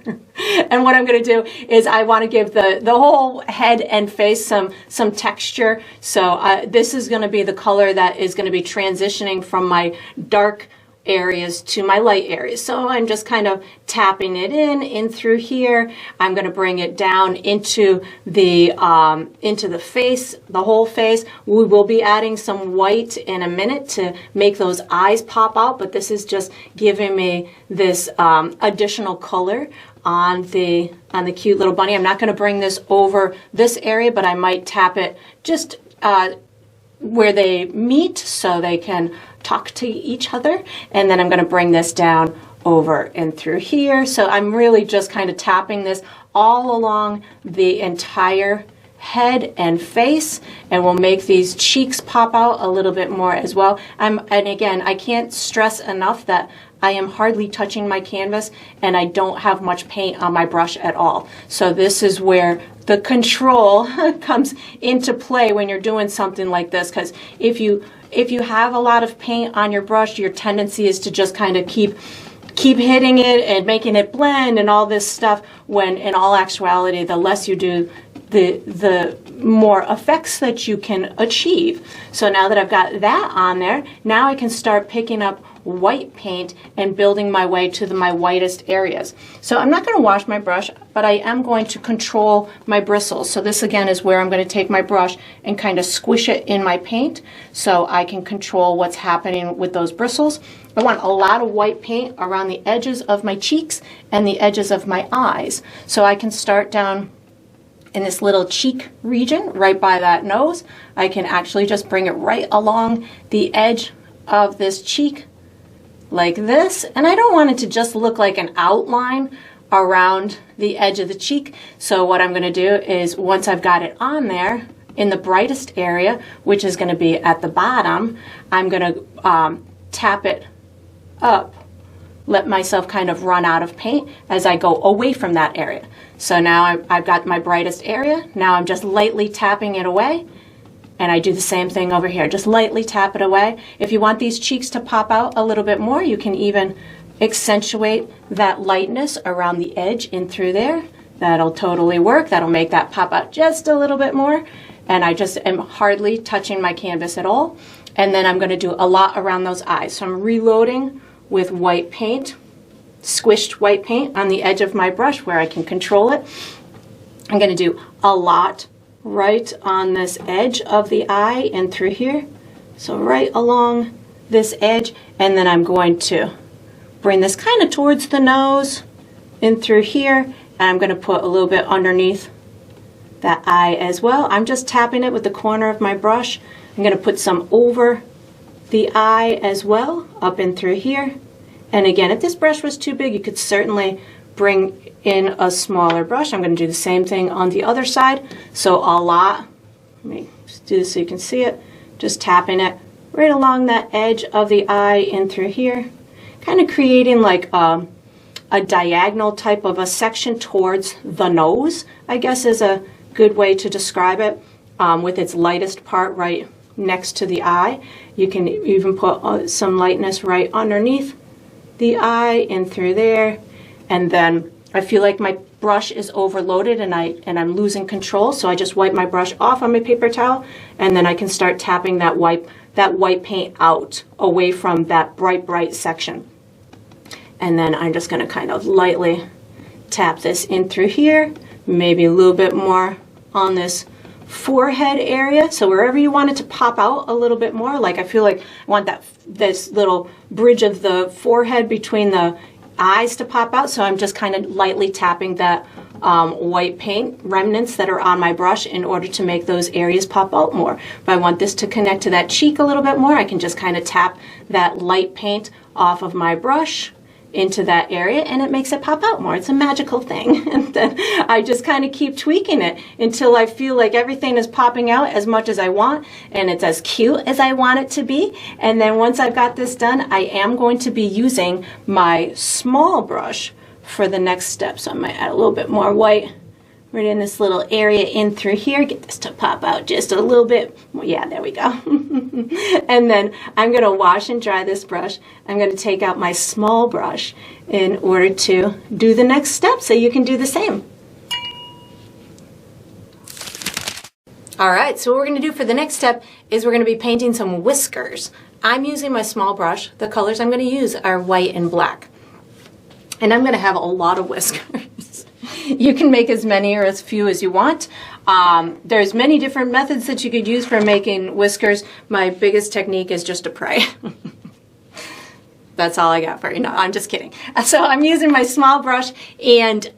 And what I'm going to do is I want to give the whole head and face some texture. So this is going to be the color that is going to be transitioning from my dark areas to my light areas. So I'm just kind of tapping it in through here. I'm going to bring it down into the face, the whole face. We will be adding some white in a minute to make those eyes pop out, but this is just giving me this additional color on the cute little bunny. I'm not going to bring this over this area, but I might tap it just where they meet so they can talk to each other. And then I'm going to bring this down over and through here. So I'm really just kind of tapping this all along the entire head and face, and we'll make these cheeks pop out a little bit more as well. And again, I can't stress enough that I am hardly touching my canvas and I don't have much paint on my brush at all. So this is where the control comes into play when you're doing something like this, because if you have a lot of paint on your brush, your tendency is to just kind of keep hitting it and making it blend and all this stuff, when in all actuality, the less you do, the more effects that you can achieve. So now that I've got that on there, now I can start picking up white paint and building my way to my whitest areas. So I'm not going to wash my brush, but I am going to control my bristles. So this again is where I'm going to take my brush and kind of squish it in my paint so I can control what's happening with those bristles. I want a lot of white paint around the edges of my cheeks and the edges of my eyes. So I can start down in this little cheek region right by that nose. I can actually just bring it right along the edge of this cheek like this. And I don't want it to just look like an outline around the edge of the cheek. So what I'm going to do is, once I've got it on there in the brightest area, which is going to be at the bottom, I'm going to tap it up, let myself kind of run out of paint as I go away from that area. So now I've got my brightest area. Now I'm just lightly tapping it away. And I do the same thing over here. Just lightly tap it away. If you want these cheeks to pop out a little bit more, you can even accentuate that lightness around the edge in through there. That'll totally work. That'll make that pop out just a little bit more. And I just am hardly touching my canvas at all. And then I'm going to do a lot around those eyes. So I'm reloading with white paint, squished white paint on the edge of my brush where I can control it. I'm going to do a lot right on this edge of the eye and through here. So right along this edge, and then I'm going to bring this kind of towards the nose and through here, and I'm going to put a little bit underneath that eye as well. I'm just tapping it with the corner of my brush. I'm going to put some over the eye as well, up and through here. And again, if this brush was too big, you could certainly bring in a smaller brush. I'm going to do the same thing on the other side. So a lot, let me just do this so you can see it, just tapping it right along that edge of the eye in through here, kind of creating like a diagonal type of a section towards the nose, I guess is a good way to describe it, with its lightest part right next to the eye. You can even put some lightness right underneath the eye and through there. And then I feel like my brush is overloaded and I'm losing control, so I just wipe my brush off on my paper towel, and then I can start tapping that white paint out away from that bright section. And then I'm just going to kind of lightly tap this in through here, maybe a little bit more on this forehead area. So wherever you want it to pop out a little bit more, like I feel like I want this little bridge of the forehead between the eyes to pop out, so I'm just kind of lightly tapping that white paint remnants that are on my brush in order to make those areas pop out more. If I want this to connect to that cheek a little bit more, I can just kind of tap that light paint off of my brush into that area, and it makes it pop out more. It's a magical thing. And then I just kind of keep tweaking it until I feel like everything is popping out as much as I want and it's as cute as I want it to be. And then once I've got this done, I am going to be using my small brush for the next step. So I might add a little bit more white right in this little area in through here. Get this to pop out just a little bit. Yeah, there we go. And then I'm going to wash and dry this brush. I'm going to take out my small brush in order to do the next step, so you can do the same. All right, so what we're going to do for the next step is we're going to be painting some whiskers. I'm using my small brush. The colors I'm going to use are white and black. And I'm going to have a lot of whiskers. You can make as many or as few as you want. There's many different methods that you could use for making whiskers. My biggest technique is just to pray. That's all I got for you. No, I'm just kidding. So I'm using my small brush, and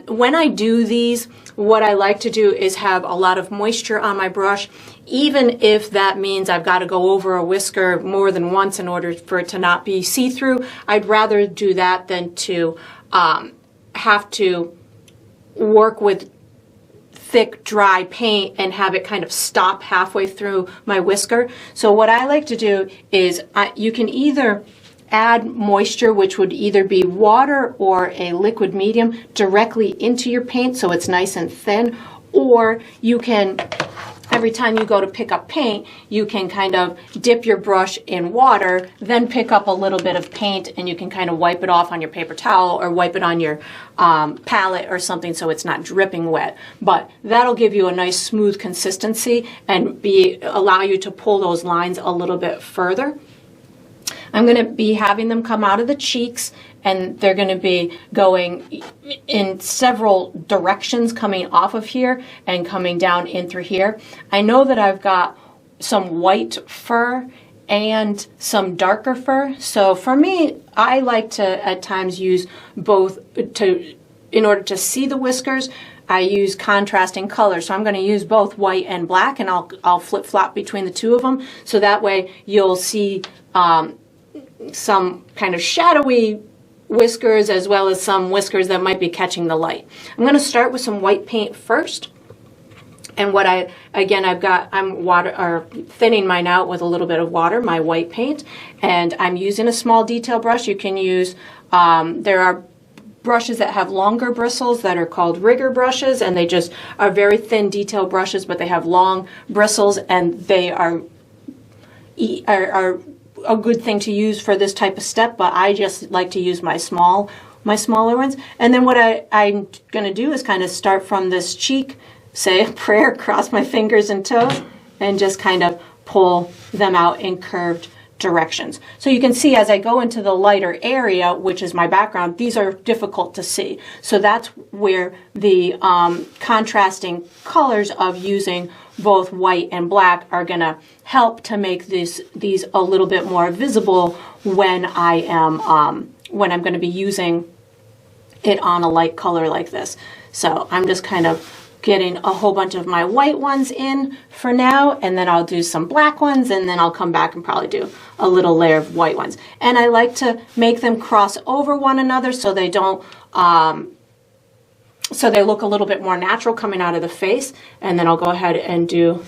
when I do these, what I like to do is have a lot of moisture on my brush, even if that means I've got to go over a whisker more than once in order for it to not be see-through. I'd rather do that than to have to work with thick, dry paint and have it kind of stop halfway through my whisker. So what I like to do is you can either add moisture, which would either be water or a liquid medium, directly into your paint so it's nice and thin, or you can every time you go to pick up paint, you can kind of dip your brush in water, then pick up a little bit of paint, and you can kind of wipe it off on your paper towel or wipe it on your palette or something so it's not dripping wet. But that'll give you a nice smooth consistency and allow you to pull those lines a little bit further. I'm going to be having them come out of the cheeks, and they're going to be going in several directions, coming off of here and coming down in through here. I know that I've got some white fur and some darker fur. So for me, I like to at times use both in order to see the whiskers. I use contrasting colors, so I'm going to use both white and black, and I'll flip-flop between the two of them, so that way you'll see some kind of shadowy whiskers as well as some whiskers that might be catching the light. I'm going to start with some white paint first. And what I'm thinning mine out with a little bit of water, my white paint, and I'm using a small detail brush. You can use, there are brushes that have longer bristles that are called rigger brushes, and they just are very thin detail brushes, but they have long bristles, and they are a good thing to use for this type of step, but I just like to use my smaller ones. And then what I'm going to do is kind of start from this cheek, say a prayer, cross my fingers and toes, and just kind of pull them out in curved directions. So you can see as I go into the lighter area, which is my background, these are difficult to see. So that's where the contrasting colors of using both white and black are going to help to make these a little bit more visible when I'm going to be using it on a light color like this. So I'm just kind of getting a whole bunch of my white ones in for now, and then I'll do some black ones, and then I'll come back and probably do a little layer of white ones. And I like to make them cross over one another so they don't so they look a little bit more natural coming out of the face. And then I'll go ahead and do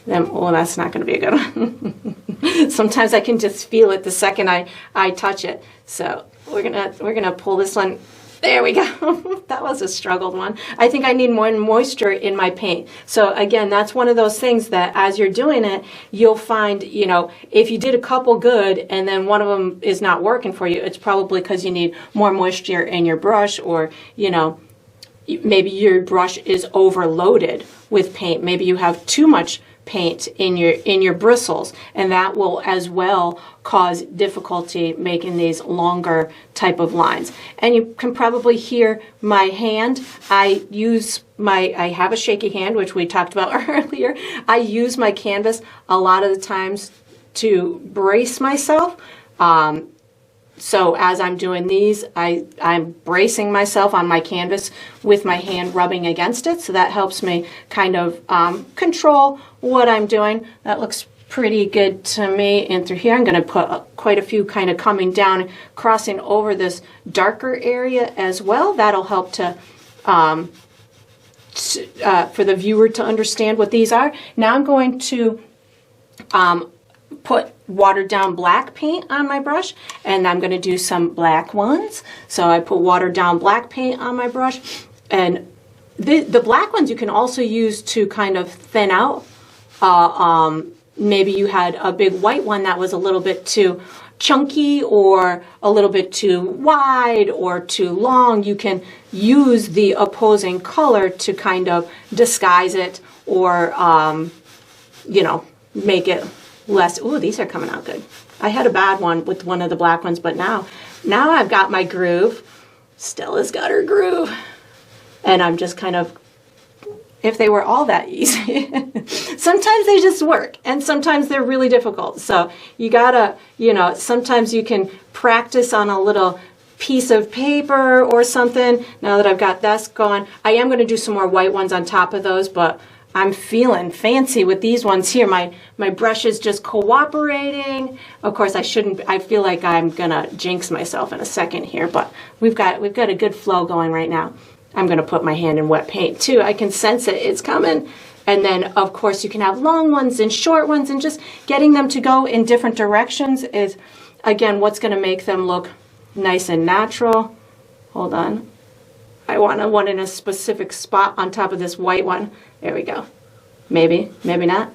them. Well, that's not going to be a good one. Sometimes I can just feel it the second I touch it. So we're gonna pull this one. There we go. That was a struggled one. I think I need more moisture in my paint. So again, that's one of those things that as you're doing it, you'll find, you know, if you did a couple good and then one of them is not working for you, it's probably because you need more moisture in your brush, or, you know, maybe your brush is overloaded with paint. Maybe you have too much paint in your bristles, and that will as well cause difficulty making these longer type of lines. And you can probably hear my hand. I have a shaky hand, which we talked about earlier. I use my canvas a lot of the times to brace myself. So as I'm doing these, I'm bracing myself on my canvas with my hand rubbing against it. So that helps me kind of control what I'm doing. That looks pretty good to me. And through here, I'm going to put quite a few kind of coming down, crossing over this darker area as well. That'll help to for the viewer to understand what these are. Now I'm going to put watered down black paint on my brush, and I'm going to do some black ones. So I put watered down black paint on my brush, and the black ones you can also use to kind of thin out. Maybe you had a big white one that was a little bit too chunky or a little bit too wide or too long. You can use the opposing color to kind of disguise it, or you know, make it less. Ooh, these are coming out good. I had a bad one with one of the black ones, but now I've got my groove. Stella's got her groove. And I'm just kind of, if they were all that easy, sometimes they just work, and sometimes they're really difficult. So you gotta, you know, sometimes you can practice on a little piece of paper or something. Now that I've got this going, I am going to do some more white ones on top of those, but I'm feeling fancy with these ones here. My brush is just cooperating. Of course, I feel like I'm gonna jinx myself in a second here, but we've got a good flow going right now. I'm gonna put my hand in wet paint too. I can sense it, it's coming. And then of course you can have long ones and short ones, and just getting them to go in different directions is, again, what's gonna make them look nice and natural. Hold on. I want one in a specific spot on top of this white one. There we go. Maybe, maybe not.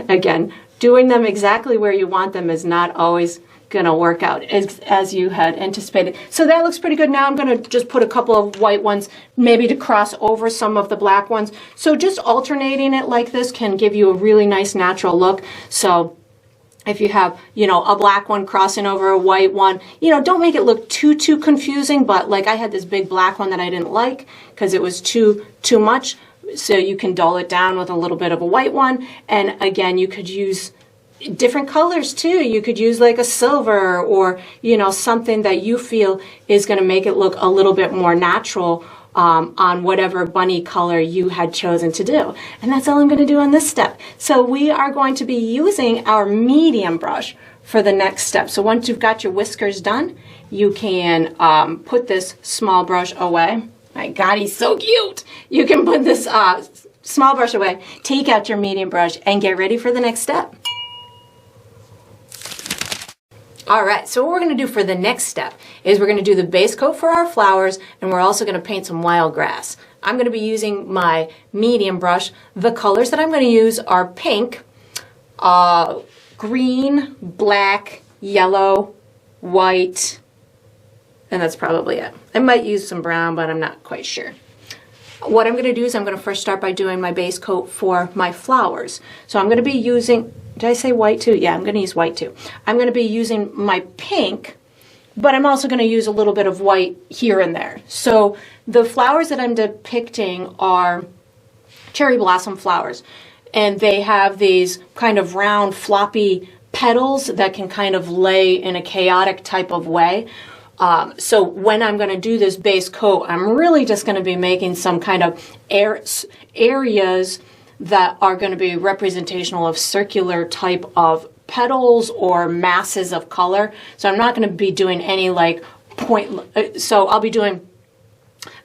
Again, doing them exactly where you want them is not always going to work out as you had anticipated. So that looks pretty good. Now I'm going to just put a couple of white ones, maybe to cross over some of the black ones. So just alternating it like this can give you a really nice natural look. So if you have, you know, a black one crossing over a white one, you know, don't make it look too confusing. But like I had this big black one that I didn't like because it was too much. So you can dull it down with a little bit of a white one. And again, you could use different colors too. You could use like a silver or, you know, something that you feel is going to make it look a little bit more natural on whatever bunny color you had chosen to do. And that's all I'm going to do on this step. So we are going to be using our medium brush for the next step. So once you've got your whiskers done, you can put this small brush away. My God, he's so cute. You can put this small brush away, take out your medium brush, and get ready for the next step. All right, so what we're going to do for the next step is we're going to do the base coat for our flowers, and we're also going to paint some wild grass. I'm going to be using my medium brush. The colors that I'm going to use are pink, green, black, yellow, white, and that's probably it. I might use some brown, but I'm not quite sure. What I'm going to do is I'm going to first start by doing my base coat for my flowers. So I'm going to be using, did I say white too? Yeah, I'm going to use white too. I'm going to be using my pink, but I'm also going to use a little bit of white here and there. So the flowers that I'm depicting are cherry blossom flowers, and they have these kind of round floppy petals that can kind of lay in a chaotic type of way. So when I'm going to do this base coat, I'm really just going to be making some kind of areas that are going to be representational of circular type of petals or masses of color. So I'm not going to be doing any like so I'll be doing,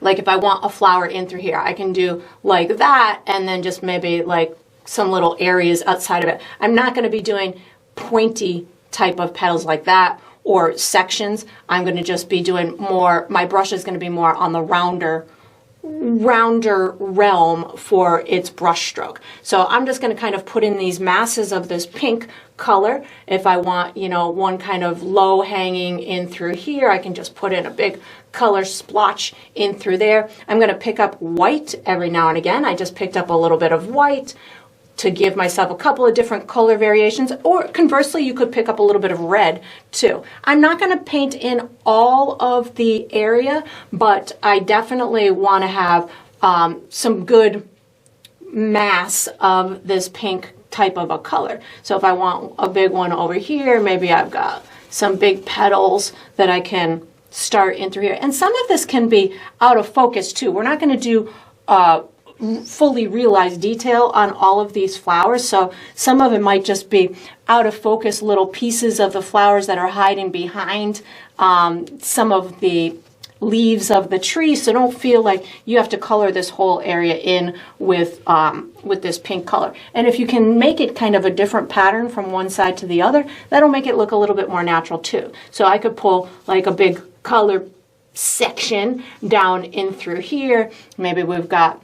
like if I want a flower in through here, I can do like that and then just maybe like some little areas outside of it. I'm not going to be doing pointy type of petals like that or sections. I'm going to just be doing more, my brush is going to be more on the rounder realm for its brush stroke. So I'm just going to kind of put in these masses of this pink color. If I want, you know, one kind of low hanging in through here, I can just put in a big color splotch in through there. I'm going to pick up white every now and again. I just picked up a little bit of white to give myself a couple of different color variations, or conversely, you could pick up a little bit of red too. I'm not going to paint in all of the area, but I definitely want to have some good mass of this pink type of a color. So if I want a big one over here, maybe I've got some big petals that I can start in through here. And some of this can be out of focus too. We're not going to do fully realized detail on all of these flowers, so some of it might just be out of focus little pieces of the flowers that are hiding behind some of the leaves of the tree, so don't feel like you have to color this whole area in with this pink color. And if you can make it kind of a different pattern from one side to the other, that'll make it look a little bit more natural too. So I could pull like a big color section down in through here. Maybe we've got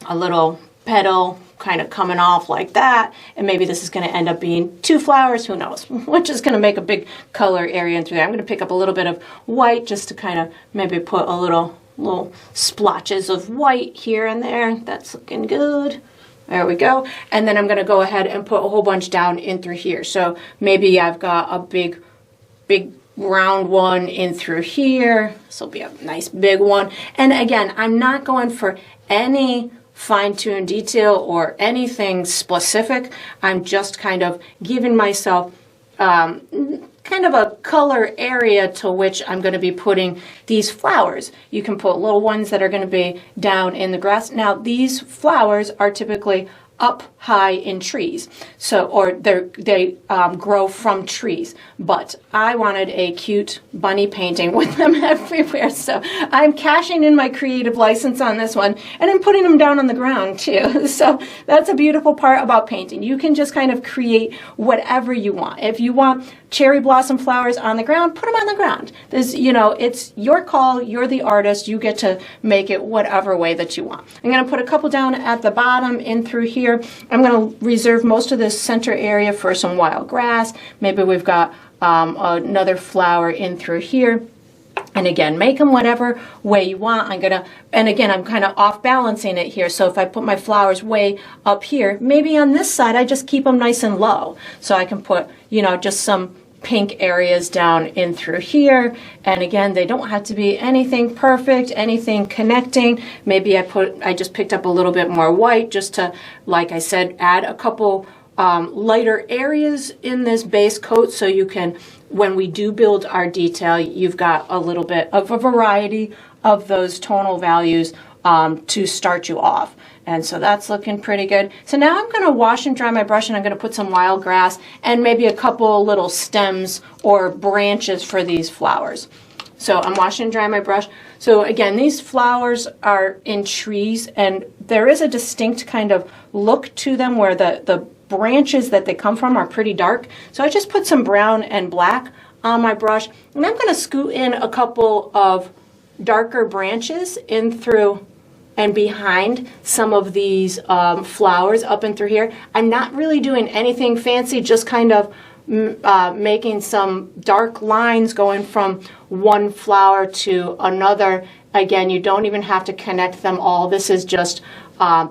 a little petal kind of coming off like that, and maybe this is going to end up being two flowers, who knows, which is going to make a big color area in through there. I'm going to pick up a little bit of white just to kind of maybe put a little splotches of white here and there. That's looking good. There we go. And then I'm going to go ahead and put a whole bunch down in through here. So maybe I've got a big round one in through here. This will be a nice big one. And again, I'm not going for any fine-tuned detail or anything specific. I'm just kind of giving myself kind of a color area to which I'm going to be putting these flowers. You can put little ones that are going to be down in the grass. Now these flowers are typically up high in trees. So, or they grow from trees. But I wanted a cute bunny painting with them everywhere. So I'm cashing in my creative license on this one, and I'm putting them down on the ground too. So that's a beautiful part about painting. You can just kind of create whatever you want. If you want cherry blossom flowers on the ground, put them on the ground. There's, you know, it's your call. You're the artist. You get to make it whatever way that you want. I'm going to put a couple down at the bottom in through here. I'm going to reserve most of this center area for some wild grass. Maybe we've got another flower in through here. And again, make them whatever way you want. And again, I'm kind of off balancing it here. So if I put my flowers way up here, maybe on this side, I just keep them nice and low. So I can put, you know, just some pink areas down in through here. And again, they don't have to be anything perfect, anything connecting. Maybe I just picked up a little bit more white just to, like I said, add a couple lighter areas in this base coat, so you can, when we do build our detail, you've got a little bit of a variety of those tonal values to start you off. And so that's looking pretty good. So now I'm going to wash and dry my brush, and I'm going to put some wild grass and maybe a couple little stems or branches for these flowers. So I'm washing and drying my brush. So again, these flowers are in trees, and there is a distinct kind of look to them where the branches that they come from are pretty dark. So I just put some brown and black on my brush, and I'm going to scoot in a couple of darker branches in through and behind some of these flowers up and through here. I'm not really doing anything fancy, just kind of making some dark lines going from one flower to another. Again, you don't even have to connect them all. This is just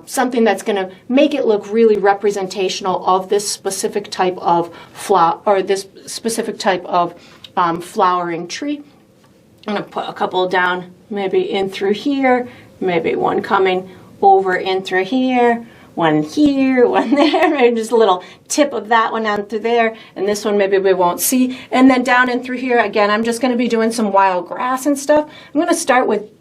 something that's going to make it look really representational of this specific type of flower, or this specific type of flowering tree. I'm going to put a couple down, maybe in through here, maybe one coming over in through here, one there, maybe just a little tip of that one down through there, and this one maybe we won't see. And then down in through here, again, I'm just going to be doing some wild grass and stuff. I'm going to start with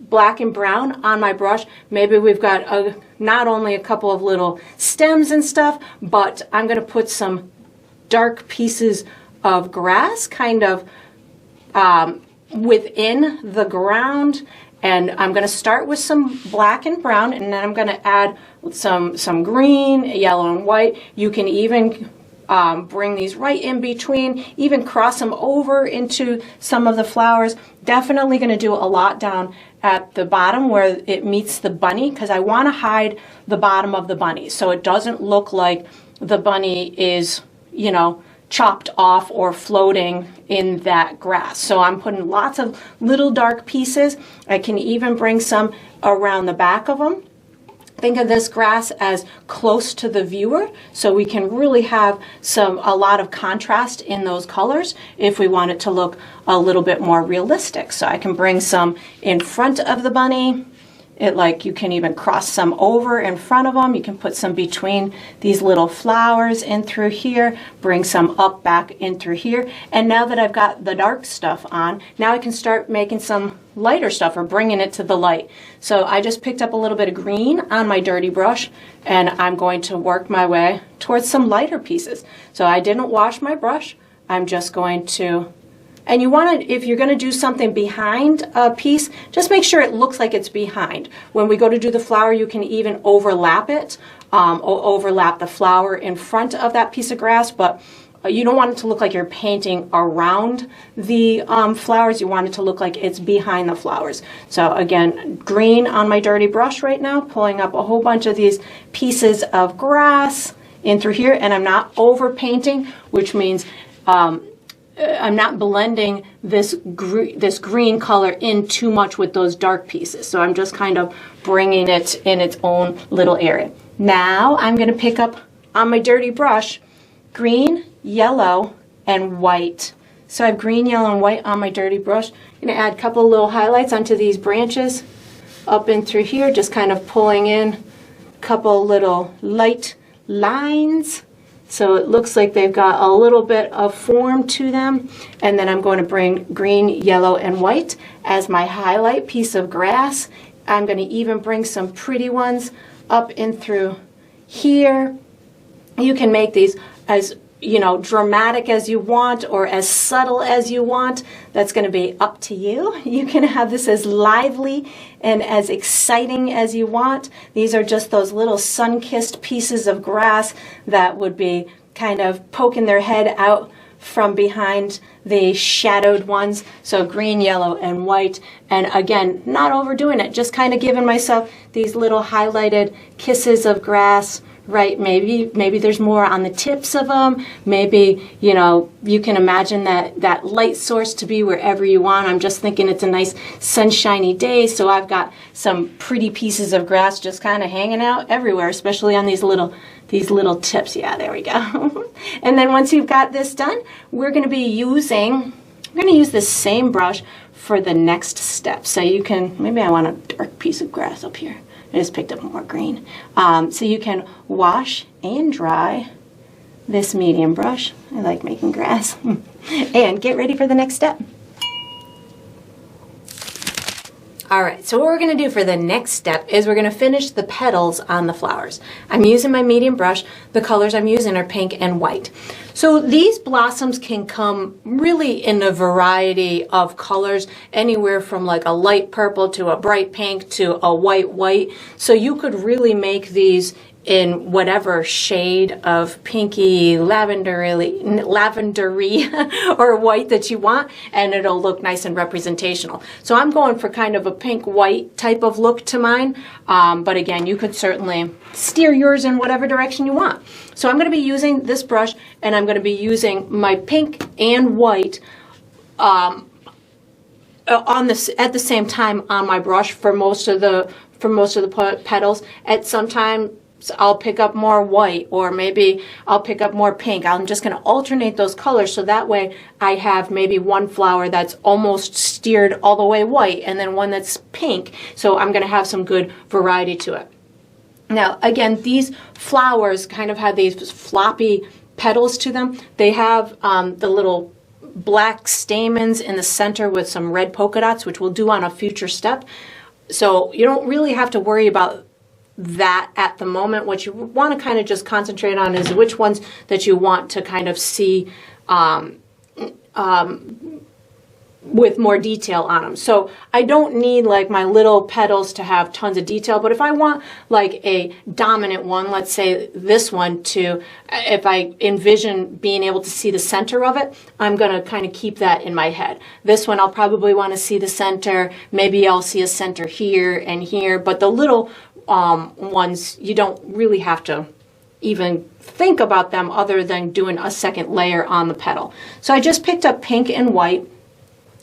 black and brown on my brush. Maybe we've got not only a couple of little stems and stuff, but I'm going to put some dark pieces of grass kind of within the ground. And I'm going to start with some black and brown, and then I'm going to add some green, yellow, and white. You can even bring these right in between, even cross them over into some of the flowers. Definitely going to do a lot down at the bottom where it meets the bunny, because I want to hide the bottom of the bunny so it doesn't look like the bunny is, you know, chopped off or floating in that grass. So I'm putting lots of little dark pieces. I can even bring some around the back of them. Think of this grass as close to the viewer, so we can really have a lot of contrast in those colors if we want it to look a little bit more realistic. So I can bring some in front of the bunny. You can even cross some over in front of them. You can put some between these little flowers in through here, bring some up back in through here. And now that I've got the dark stuff on, now I can start making some lighter stuff or bringing it to the light. So I just picked up a little bit of green on my dirty brush, and I'm going to work my way towards some lighter pieces. So I didn't wash my brush. I'm just going to, and you want to, if you're going to do something behind a piece, just make sure it looks like it's behind. When we go to do the flower, you can even overlap it, overlap the flower in front of that piece of grass, but you don't want it to look like you're painting around the flowers. You want it to look like it's behind the flowers. So again, green on my dirty brush right now, pulling up a whole bunch of these pieces of grass in through here, and I'm not over painting, which means I'm not blending this green color in too much with those dark pieces. So I'm just kind of bringing it in its own little area. Now I'm going to pick up on my dirty brush green, yellow, and white. So I have green, yellow, and white on my dirty brush. I'm going to add a couple of little highlights onto these branches up and through here, just kind of pulling in a couple little light lines. So it looks like they've got a little bit of form to them. And then I'm going to bring green, yellow, and white as my highlight piece of grass. I'm going to even bring some pretty ones up in through here. You can make these as, you know, dramatic as you want or as subtle as you want. That's going to be up to you. You can have this as lively and as exciting as you want. These are just those little sun-kissed pieces of grass that would be kind of poking their head out from behind the shadowed ones. So green, yellow, and white. And again, not overdoing it, just kind of giving myself these little highlighted kisses of grass. Right, maybe there's more on the tips of them. Maybe, you know, you can imagine that light source to be wherever you want. I'm just thinking it's a nice sunshiny day, so I've got some pretty pieces of grass just kind of hanging out everywhere, especially on these little tips. Yeah, there we go. And then once you've got this done, we're going to use this same brush for the next step. So you can, maybe I want a dark piece of grass up here. I just picked up more green. So you can wash and dry this medium brush. I like making grass. And get ready for the next step. All right, so what we're going to do for the next step is we're going to finish the petals on the flowers. I'm using my medium brush. The colors I'm using are pink and white. So these blossoms can come really in a variety of colors, anywhere from like a light purple to a bright pink to a white. So you could really make these in whatever shade of pinky, lavendery, or white that you want, and it'll look nice and representational. So I'm going for kind of a pink-white type of look to mine, but again, you could certainly steer yours in whatever direction you want. So I'm going to be using this brush, and I'm going to be using my pink and white at the same time on my brush for most of the petals. At some time, I'll pick up more white, or maybe I'll pick up more pink. I'm just going to alternate those colors, so that way I have maybe one flower that's almost steered all the way white and then one that's pink. So I'm going to have some good variety to it. Now, again, these flowers kind of have these floppy petals to them. They have the little black stamens in the center with some red polka dots, which we'll do on a future step. So you don't really have to worry about that at the moment. What you want to kind of just concentrate on is which ones that you want to kind of see with more detail on them. So I don't need like my little petals to have tons of detail, but if I want like a dominant one, let's say this one, to, if I envision being able to see the center of it, I'm going to kind of keep that in my head. This one I'll probably want to see the center. Maybe I'll see a center here and here, but the little ones, you don't really have to even think about them other than doing a second layer on the petal. So I just picked up pink and white.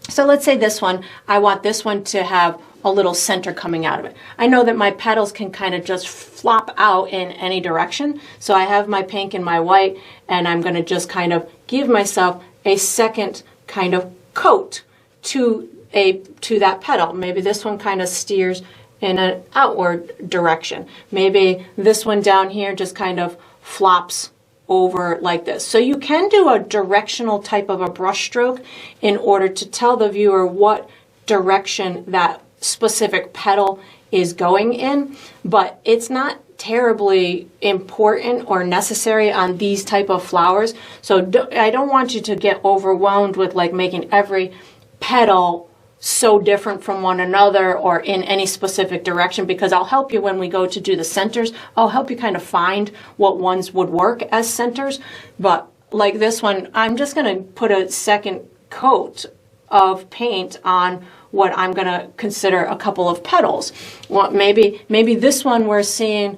So let's say this one, I want this one to have a little center coming out of it. I know that my petals can kind of just flop out in any direction. So I have my pink and my white, and I'm going to just kind of give myself a second kind of coat to that petal. Maybe this one kind of steers in an outward direction. Maybe this one down here just kind of flops over like this. So you can do a directional type of a brush stroke in order to tell the viewer what direction that specific petal is going in, but it's not terribly important or necessary on these type of flowers. So I don't want you to get overwhelmed with like making every petal so different from one another or in any specific direction, because I'll help you when we go to do the centers. I'll help you kind of find what ones would work as centers. But like this one, I'm just going to put a second coat of paint on what I'm going to consider a couple of petals. Well, maybe this one we're seeing,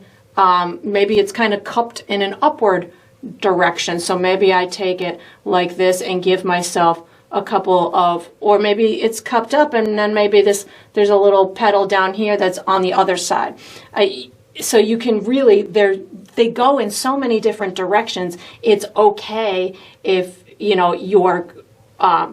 maybe it's kind of cupped in an upward direction. So maybe I take it like this and give myself a couple of, or maybe it's cupped up and then maybe there's a little petal down here that's on the other side. So you can really, they go in so many different directions. It's okay if, you know, your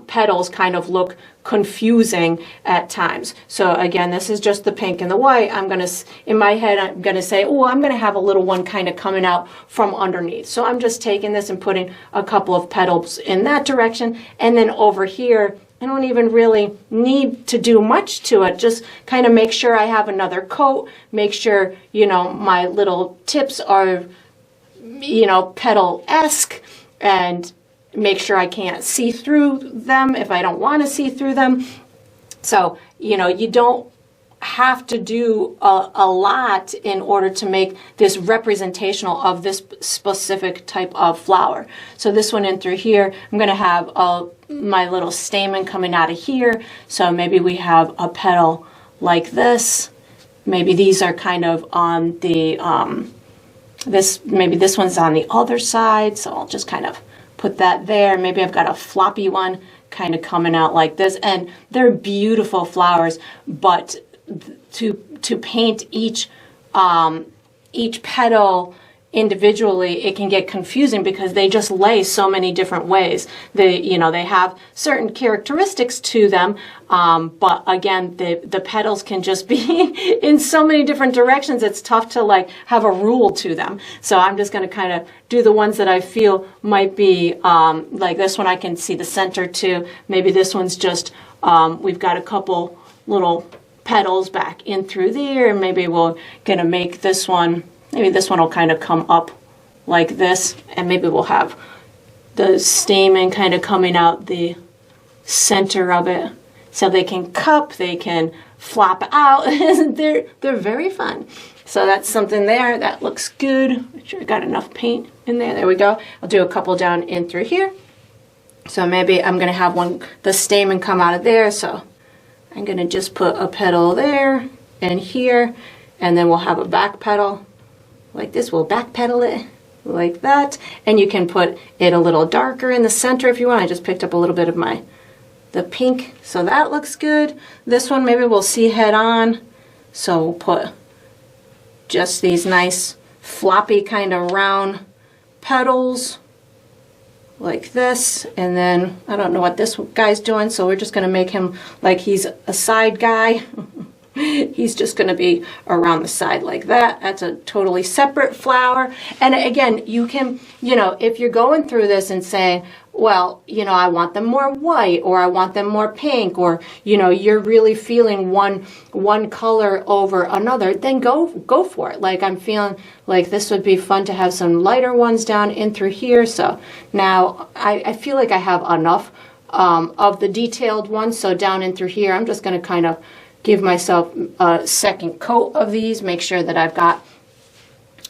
petals kind of look confusing at times. So again, this is just the pink and the white. I'm going to, in my head, I'm going to say, oh, I'm going to have a little one kind of coming out from underneath. So I'm just taking this and putting a couple of petals in that direction. And then over here, I don't even really need to do much to it. Just kind of make sure I have another coat, make sure, you know, my little tips are, you know, petal-esque, and make sure I can't see through them if I don't want to see through them. So, you know, you don't have to do a lot in order to make this representational of this specific type of flower. So this one in through here, I'm going to have my little stamen coming out of here. So maybe we have a petal like this. Maybe these are kind of on the, maybe this one's on the other side. So I'll just kind of put that there. Maybe I've got a floppy one kind of coming out like this. And they're beautiful flowers, but to paint each petal individually, it can get confusing because they just lay so many different ways. They have certain characteristics to them, but again, the petals can just be in so many different directions. It's tough to like have a rule to them. So I'm just going to kind of do the ones that I feel might be like this one. I can see the center too. Maybe this one's just we've got a couple little petals back in through there, and maybe we're gonna make this one, maybe this one will kind of come up like this, and maybe we'll have the stamen kind of coming out the center of it, so they can cup, they can flop out. they're very fun. So that's something there that looks good. Make sure I got enough paint in there. There we go. I'll do a couple down in through here. So maybe I'm gonna have the stamen come out of there, so I'm going to just put a petal there and here, and then we'll have a back petal like this. We'll back pedal it like that, and you can put it a little darker in the center if you want. I just picked up a little bit of the pink, so that looks good. This one maybe we'll see head on, so we'll put just these nice floppy kind of round petals like this, and then I don't know what this guy's doing, so we're just going to make him like he's a side guy. He's just going to be around the side like that. That's a totally separate flower. And again, you can, you know, if you're going through this and saying, well, you know, I want them more white, or I want them more pink, or, you know, you're really feeling one color over another, then go for it. Like I'm feeling like this would be fun to have some lighter ones down in through here. So now I feel like I have enough of the detailed ones. So down in through here, I'm just going to kind of give myself a second coat of these, make sure that I've got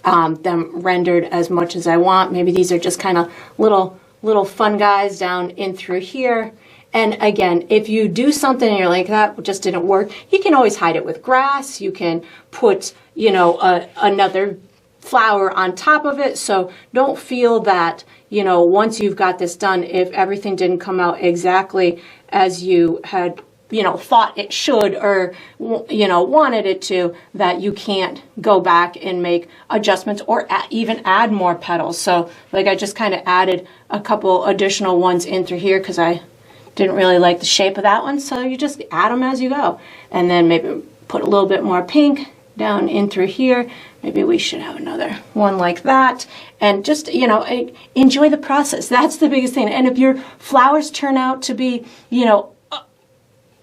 them rendered as much as I want. Maybe these are just kind of little fun guys down in through here. And again, if you do something and you're like, that just didn't work, you can always hide it with grass. You can put, you know, another flower on top of it. So don't feel that, you know, once you've got this done, if everything didn't come out exactly as you had, you know, thought it should, or, you know, wanted it to, that you can't go back and make adjustments or even add more petals. So like I just kind of added a couple additional ones in through here because I didn't really like the shape of that one. So you just add them as you go. And then maybe put a little bit more pink down in through here. Maybe we should have another one like that. And just, you know, enjoy the process. That's the biggest thing. And if your flowers turn out to be, you know,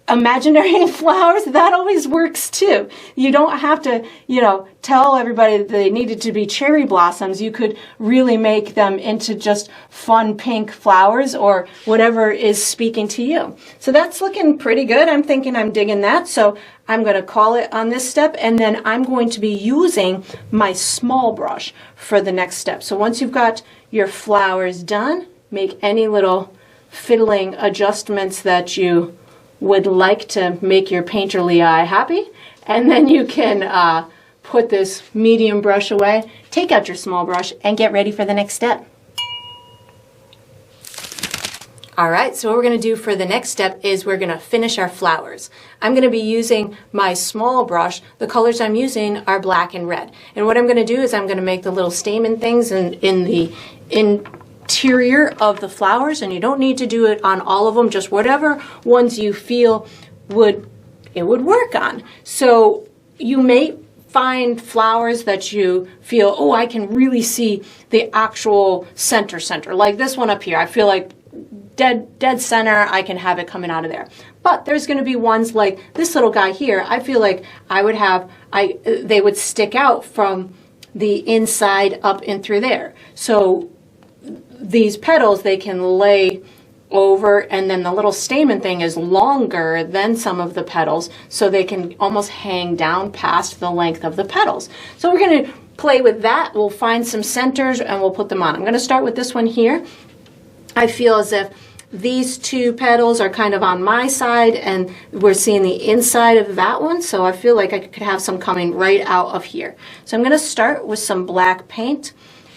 imaginary flowers, that always works too. You don't have to, you know, tell everybody that they needed to be cherry blossoms. You could really make them into just fun pink flowers or whatever is speaking to you. So that's looking pretty good. I'm thinking I'm digging that. So I'm going to call it on this step, and then I'm going to be using my small brush for the next step. So once you've got your flowers done, make any little fiddling adjustments that you would like to make your painterly eye happy, and then you can put this medium brush away, take out your small brush, and get ready for the next step. All right, so what we're going to do for the next step is we're going to finish our flowers. I'm going to be using my small brush. The colors I'm using are black and red. And what I'm going to do is I'm going to make the little stamen things in the interior of the flowers, and you don't need to do it on all of them, just whatever ones you feel would work on. So you may find flowers that you feel, oh, I can really see the actual center, like this one up here. I feel like dead center, I can have it coming out of there. But there's going to be ones like this little guy here. I feel like I would have, they would stick out from the inside up and through there. So these petals, they can lay over, and then the little stamen thing is longer than some of the petals, so they can almost hang down past the length of the petals. So we're going to play with that. We'll find some centers and we'll put them on. I'm going to start with this one here. I feel as if these two petals are kind of on my side and we're seeing the inside of that one, so I feel like I could have some coming right out of here. So I'm going to start with some black paint,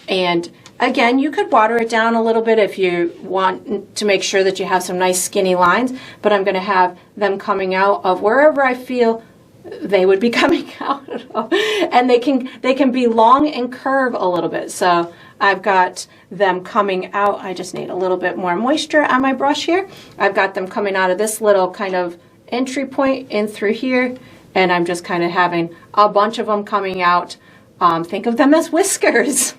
and again, you could water it down a little bit if you want to make sure that you have some nice skinny lines, but I'm going to have them coming out of wherever I feel they would be coming out of. And they can be long and curve a little bit. So I've got them coming out. I just need a little bit more moisture on my brush here. I've got them coming out of this little kind of entry point in through here, and I'm just kind of having a bunch of them coming out. Think of them as whiskers.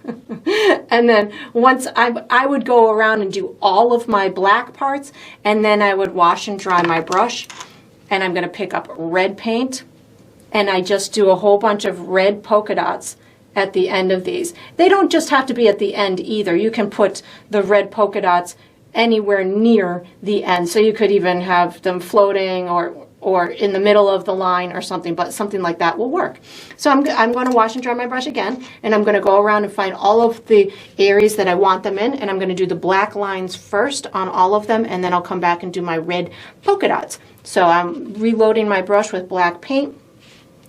And then once I would go around and do all of my black parts, and then I would wash and dry my brush, and I'm going to pick up red paint, and I just do a whole bunch of red polka dots at the end of these. They don't just have to be at the end either. You can put the red polka dots anywhere near the end. So you could even have them floating or in the middle of the line or something, but something like that will work. So I'm going to wash and dry my brush again, and I'm going to go around and find all of the areas that I want them in, and I'm going to do the black lines first on all of them, and then I'll come back and do my red polka dots. So I'm reloading my brush with black paint.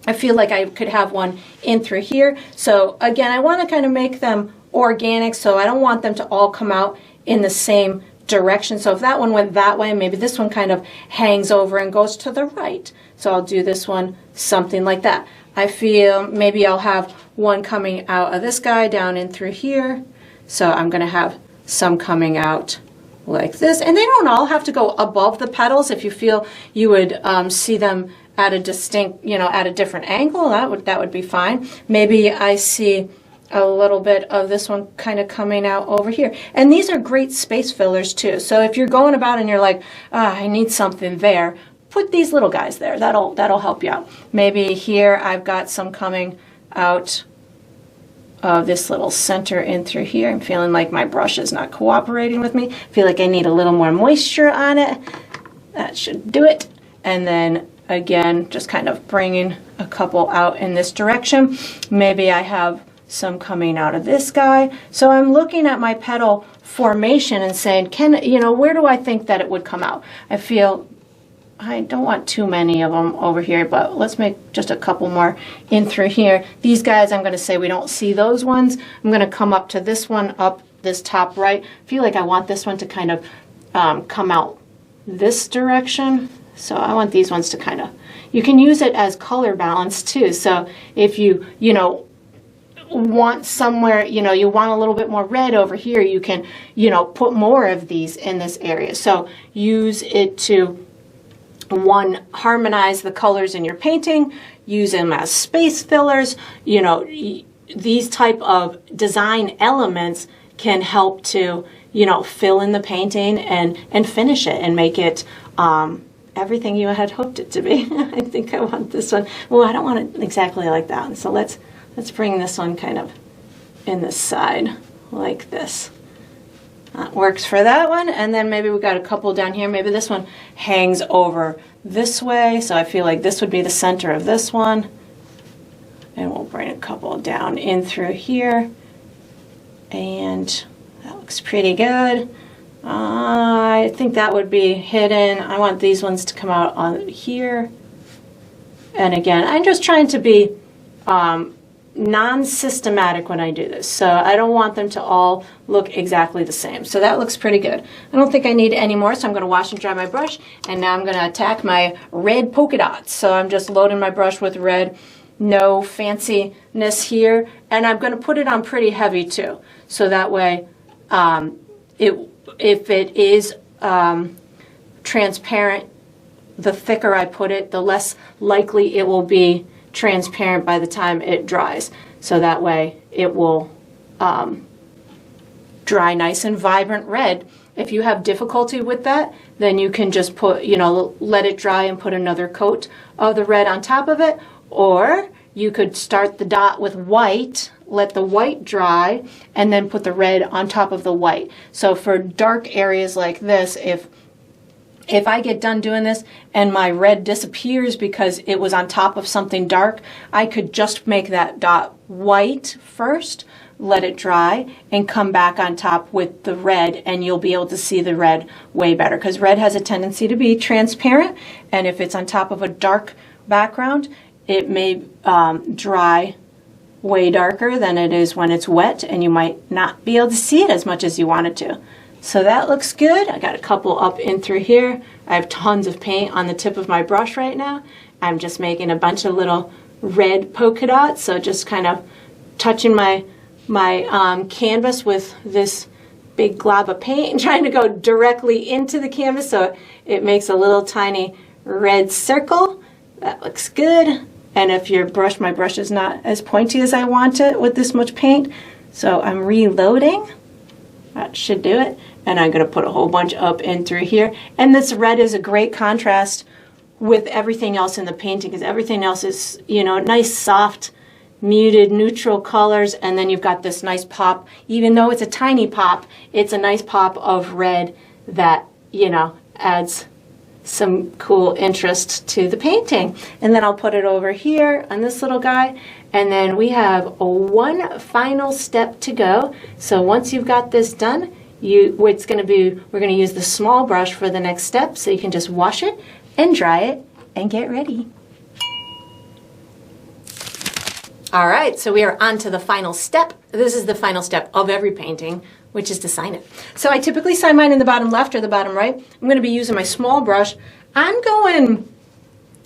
I feel like I could have one in through here. So again, I want to kind of make them organic, so I don't want them to all come out in the same direction. So if that one went that way, maybe this one kind of hangs over and goes to the right. So I'll do this one something like that. I feel maybe I'll have one coming out of this guy down in through here. So I'm going to have some coming out like this. And they don't all have to go above the petals. If you feel you would see them at a distinct, at a different angle, that would be fine. Maybe I see a little bit of this one kind of coming out over here. And these are great space fillers too. So if you're going about and you're like, I need something there, put these little guys there. That'll help you out. Maybe here I've got some coming out of this little center in through here. I'm feeling like my brush is not cooperating with me. I feel like I need a little more moisture on it. That should do it. And then again, just kind of bringing a couple out in this direction. Maybe I have some coming out of this guy. So I'm looking at my petal formation and saying, where do I think that it would come out? I feel I don't want too many of them over here, but let's make just a couple more in through here. These guys, I'm going to say we don't see those ones. I'm going to come up to this one, up this top right. I feel like I want this one to kind of come out this direction. So I want these ones to kind of, you can use it as color balance too. So if you want somewhere, you want a little bit more red over here, you can, put more of these in this area. So use it to, one, harmonize the colors in your painting, use them as space fillers. These type of design elements can help to, fill in the painting and finish it and make it, everything you had hoped it to be. I think I want this one. Well, I don't want it exactly like that. So let's bring this one kind of in the side like this. That works for that one. And then maybe we got a couple down here. Maybe this one hangs over this way. So I feel like this would be the center of this one. And we'll bring a couple down in through here. And that looks pretty good. I think that would be hidden. I want these ones to come out on here. And again, I'm just trying to be non-systematic when I do this. So I don't want them to all look exactly the same. So that looks pretty good. I don't think I need any more, so I'm going to wash and dry my brush. And now I'm going to attack my red polka dots. So I'm just loading my brush with red. No fanciness here. And I'm going to put it on pretty heavy too. So that way, if it is transparent, the thicker I put it, the less likely it will be transparent by the time it dries. So that way it will dry nice and vibrant red. If you have difficulty with that, then you can just put, you know, let it dry and put another coat of the red on top of it. Or you could start the dot with white, let the white dry, and then put the red on top of the white. So for dark areas like this, if I get done doing this and my red disappears because it was on top of something dark, I could just make that dot white first, let it dry, and come back on top with the red, and you'll be able to see the red way better, because red has a tendency to be transparent, and if it's on top of a dark background, it may dry way darker than it is when it's wet, and you might not be able to see it as much as you want it to. So that looks good. I got a couple up in through here. I have tons of paint on the tip of my brush right now. I'm just making a bunch of little red polka dots, so just kind of touching my canvas with this big glob of paint and trying to go directly into the canvas so it makes a little tiny red circle. That looks good. And if your brush, my brush is not as pointy as I want it with this much paint, so I'm reloading. That should do it. And I'm going to put a whole bunch up in through here. And this red is a great contrast with everything else in the painting, because everything else is, you know, nice, soft, muted, neutral colors. And then you've got this nice pop. Even though it's a tiny pop, it's a nice pop of red that, you know, adds some cool interest to the painting. And then I'll put it over here on this little guy. And then we have one final step to go. So once you've got this done, we're going to use the small brush for the next step, so you can just wash it and dry it and get ready. All right, so we are on to the final step. This is the final step of every painting, which is to sign it. So I typically sign mine in the bottom left or the bottom right. I'm going to be using my small brush. I'm going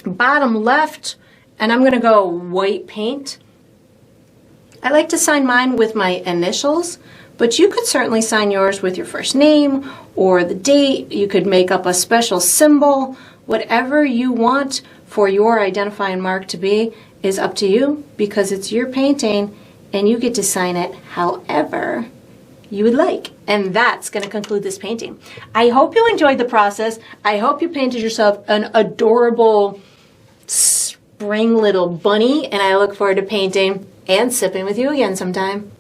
bottom left, and I'm going to go white paint. I like to sign mine with my initials, but you could certainly sign yours with your first name or the date. You could make up a special symbol. Whatever you want for your identifying mark to be is up to you, because it's your painting and you get to sign it however you would like. And that's going to conclude this painting. I hope you enjoyed the process. I hope you painted yourself an adorable spring little bunny, and I look forward to painting and sipping with you again sometime.